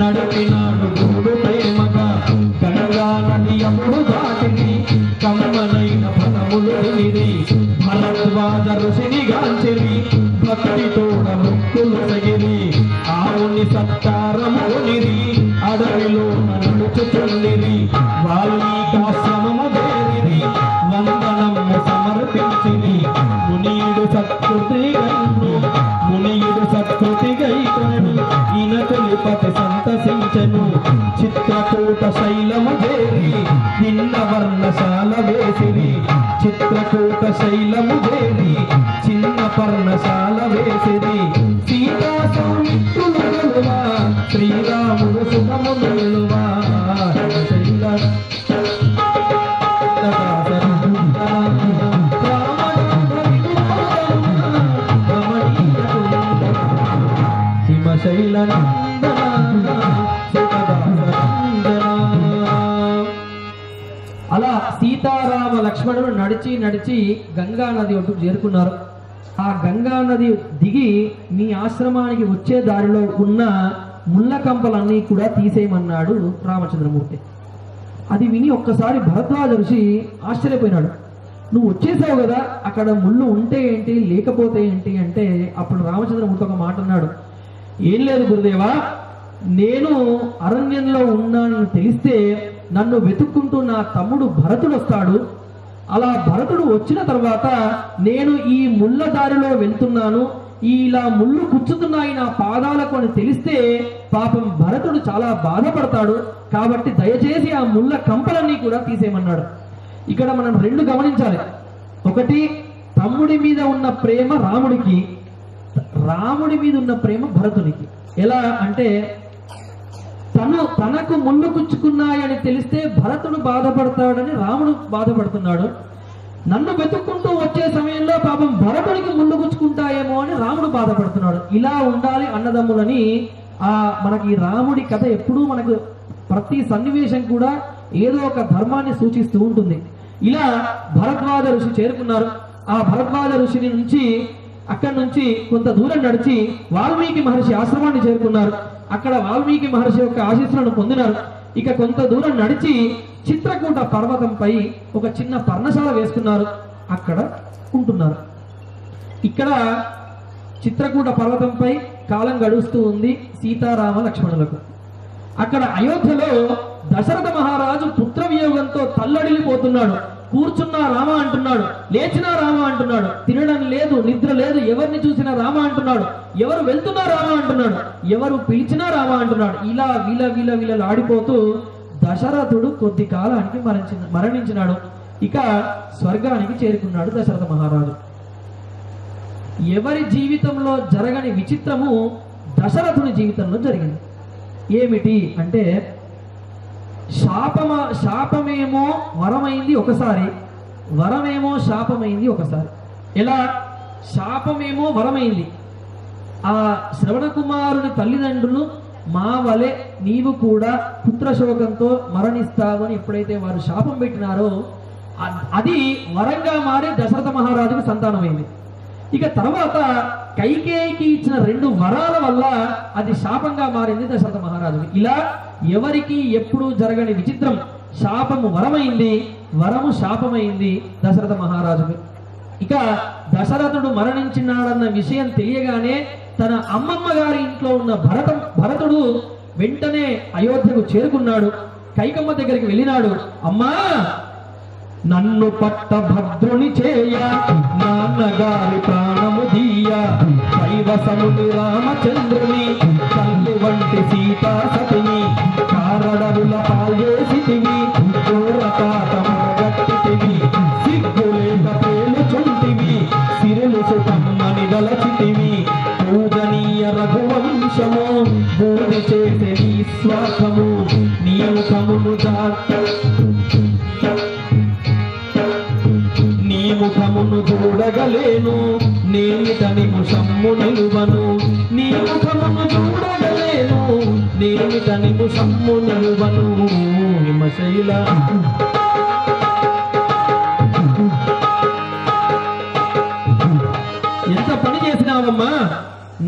E: నడిపినాడు గురుడు ప్రేమగా, గంగా నది అప్పుడు దాటిని కమ్మనైన ఫలములు తినిది, భరద్వాజ ఋషిని గాంచెరి భక్తి తోడ ముక్కులు తగిరి, ఆవుని సత్కారమునిరి అడవిలో నడుచుచుండిరి, వాల్మీకాశ్రమము చేరిరి వందనము సమర్పించిరి, మునీయుడు సత్కృతి గైకొనెను ఈయన తెలిపతి సంతసించెను, చిత్రకూట శైలము చేరి నిన్న వర్ణశాల వేసిరి, చిత్రకూట శైలము చేరి చిన్న పర్ణశాల వేసిరి, సీతా సౌమిత్రులు నిలువా శ్రీరాముడు సుఖము నిలువా శైల హిమశైల అలా సీతారామ లక్ష్మణుడు నడిచి నడిచి గంగా నది ఒడ్డుకు చేరుకున్నారు. ఆ గంగా నది దిగి మీ ఆశ్రమానికి వచ్చే దారిలో ఉన్న ముళ్ళ కంపలన్నీ కూడా తీసేయమన్నాడు రామచంద్రమూర్తి. అది విని ఒక్కసారి భరద్వాజ ఋషి ఆశ్చర్యపోయినాడు. నువ్వు వచ్చేసావు కదా, అక్కడ ముళ్ళు ఉంటే ఏంటి లేకపోతే ఏంటి అంటే అప్పుడు రామచంద్రమూర్తి ఒక మాట అన్నాడు. ఏం లేదు గురుదేవా, నేను అరణ్యంలో ఉన్నానని తెలిస్తే నన్ను వెతుక్కుంటూ నా తమ్ముడు భరతుడు వస్తాడు. అలా భరతుడు వచ్చిన తర్వాత నేను ఈ ముళ్ళ దారిలో వెళ్తున్నాను, ఇలా ముళ్ళు కుచ్చుతున్నాయి నా పాదాలకు అని తెలిస్తే పాపం భరతుడు చాలా బాధపడతాడు. కాబట్టి దయచేసి ఆ ముళ్ళ కంపలన్నీ కూడా తీసేయమన్నాడు. ఇక్కడ మనం 2 గమనించాలి. ఒకటి, తమ్ముడి మీద ఉన్న ప్రేమ రాముడికి, రాముడి మీద ఉన్న ప్రేమ భరతునికి. ఎలా అంటే తనకు ముళ్ళు కుచ్చుకున్నాయని తెలిస్తే భరతుడు బాధపడతాడని రాముడు బాధపడుతున్నాడు. నన్ను వెతుక్కుంటూ వచ్చే సమయంలో పాపం భరతుడికి ముళ్ళు గుచ్చుకుంటాయేమో అని రాముడు బాధపడుతున్నాడు. ఇలా ఉండాలి అన్నదమ్ములని మనకి రాముడి కథ ఎప్పుడూ మనకు ప్రతి సన్నివేశం కూడా ఏదో ఒక ధర్మాన్ని సూచిస్తూ ఉంటుంది. ఇలా భరద్వాజ ఋషి చేరుకున్నారు. ఆ భరద్వాజ ఋషిని నుంచి అక్కడి నుంచి కొంత దూరం నడిచి వాల్మీకి మహర్షి ఆశ్రమాన్ని చేరుకున్నారు. అక్కడ వాల్మీకి మహర్షి యొక్క ఆశీస్సులను పొందినారు. ఇక కొంత దూరం నడిచి చిత్రకూట పర్వతంపై ఒక చిన్న పర్ణశాల వేసుకున్నారు. అక్కడ ఉంటున్నారు. ఇక్కడ చిత్రకూట పర్వతంపై కాలం గడుస్తూ ఉంది సీతారామ లక్ష్మణులకు. అక్కడ అయోధ్యలో దశరథ మహారాజు పుత్ర వియోగంతో తల్లడిల్లిపోతున్నాడు. కూర్చున్నా రామ అంటున్నాడు, లేచినా రామ అంటున్నాడు, తినడం లేదు, నిద్ర లేదు, ఎవరిని చూసినా రామ అంటున్నాడు, ఎవరు వెళ్తున్నా రామ అంటున్నాడు, ఎవరు పిలిచినా రామ అంటున్నాడు. ఇలా వీల ఆడిపోతూ దశరథుడు కొద్ది కాలానికి మరణించినాడు. ఇక స్వర్గానికి చేరుకున్నాడు దశరథ మహారాజు. ఎవరి జీవితంలో జరగని విచిత్రము దశరథుని జీవితంలో జరిగింది. ఏమిటి అంటే శాపమేమో వరమైంది ఒకసారి, వరమేమో శాపమైంది ఒకసారి. ఎలా? శాపమేమో వరమైంది. ఆ శ్రవణ కుమారుని తల్లిదండ్రులు మా వలె నీవు కూడా పుత్రశోకంతో మరణిస్తావని ఎప్పుడైతే వారు శాపం పెట్టినారో అది వరంగా మారి దశరథ మహారాజుకు సంతానమైంది. ఇక తర్వాత కైకేయికి ఇచ్చిన 2 వరాల వల్ల అది శాపంగా మారింది దశరథ మహారాజుకి. ఇలా ఎవరికి ఎప్పుడు జరగని విచిత్రం, శాపము వరమైంది, వరము శాపమైంది దశరథ మహారాజుకి. ఇక దశరథుడు మరణించినాడన్న విషయం తెలియగానే తన అమ్మమ్మ గారి ఇంట్లో ఉన్న భరతుడు వెంటనే అయోధ్యకు చేరుకున్నాడు. కైకమ్మ దగ్గరికి వెళ్ళినాడు. అమ్మా, నన్ను పట్టభద్రుని చేయ, నాన్నగారి ప్రాణము దీయ, కైవసముని రామచంద్రుని తల్లి వంటి సీతా సతిని కారడవుల పాల్చేసితివి, గట్టితివి, సిగ్గులేక పేలుచుంటివి, సిరులు సుఖమ్మని దలచితివి, పూజనీయ రఘువంశము బూడి చేసే నీ స్వార్థము, నీ ముఖమును నీ ముఖమును చూడగలేను, నేనిట నిముషమ్ము నిలువను, నీ ముఖమును చూడగలేను, నేనిట నిముషమ్ము నిలువను. హిమశైల ఎంత పని చేసినావమ్మా,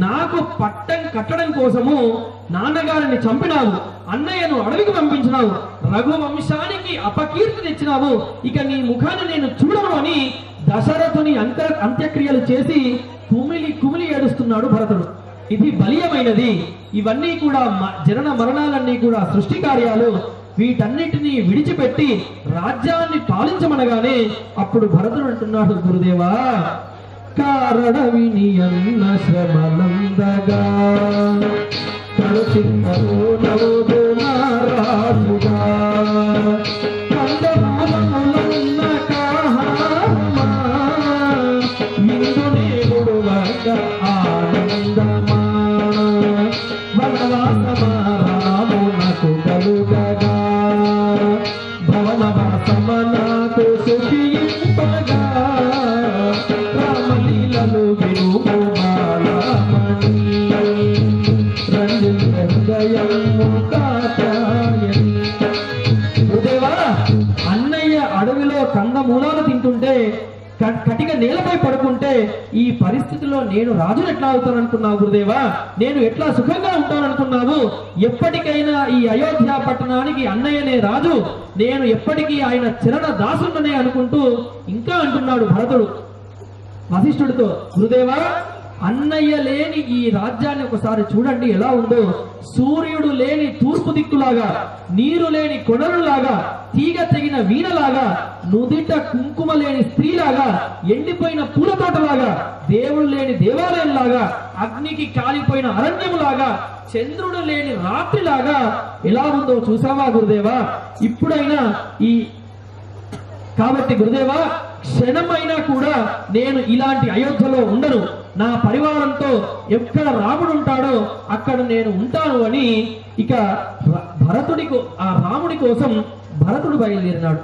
E: నాకు పట్టం కట్టడం కోసము నాన్నగారిని చంపినావు, అన్నయ్యను అడవికి పంపించినావు, రఘువంశానికి అపకీర్తి తెచ్చినావు, ఇక నీ ముఖాన్ని నేను చూడను అని దశరథుని అంత్యక్రియలు చేసి కుమిలి కుమిలి ఏడుస్తున్నాడు భరతుడు. ఇది బలీయమైనది. ఇవన్నీ కూడా జనన మరణాలన్నీ కూడా సృష్టి కార్యాలు. వీటన్నిటినీ విడిచిపెట్టి రాజ్యాన్ని పాలించమనగానే అప్పుడు భరతుడు అంటున్నాడు, గురుదేవా, కారణవిని అన్న శ్రమలందగా కడుచిన్నరు నవ్వుదు నారాజుగా కందమూలములన్న కాహమా మిందునే గుడువక ఆనందమా వనవాసమా రామునకు కలుగగా భవనవాసమ నాకు సుఖింపగా రామలీలలు వినుము బాలమణి రంజిత హృదయము కాచాయని. గురుదేవా, అన్నయ్య అడవిలో కందమూలాలు తింటుంటే, కటిక నేలపై పడుకుంటే ఈ పరిస్థితిలో నేను రాజును ఎట్లా అవుతాను అనుకున్నావు గురుదేవా? నేను ఎట్లా సుఖంగా ఉంటాను అనుకున్నావు? ఎప్పటికైనా ఈ అయోధ్య పట్టణానికి అన్నయ్యనే రాజు, నేను ఎప్పటికీ ఆయన చరణ దాసుడనే అనుకుంటూ ఇంకా అంటున్నాడు భరతుడు వశిష్ఠుడితో. గురుదేవా, అన్నయ్య లేని ఈ రాజ్యాన్ని ఒకసారి చూడండి ఎలా ఉందో. సూర్యుడు లేని తూర్పు దిక్కులాగా, నీరు లేని కొనరులాగా, తీగ తెగిన వీణలాగా, నుదిట కుంకుమ లేని స్త్రీలాగా, ఎండిపోయిన పూల తోటలాగా, దేవుడు లేని దేవాలయంలాగా, అగ్నికి కాలిపోయిన అరణ్యములాగా, చంద్రుడు లేని రాత్రిలాగా ఎలా ఉందో చూసావా గురుదేవా? ఇప్పుడైనా కాబట్టి గురుదేవా, క్షణమైనా కూడా నేను ఇలాంటి అయోధ్యలో ఉండను. నా పరివారంతో ఎక్కడ రాముడు ఉంటాడో అక్కడ నేను ఉంటాను అని ఇక ఆ రాముడి కోసం భరతుడు బయలుదేరినాడు.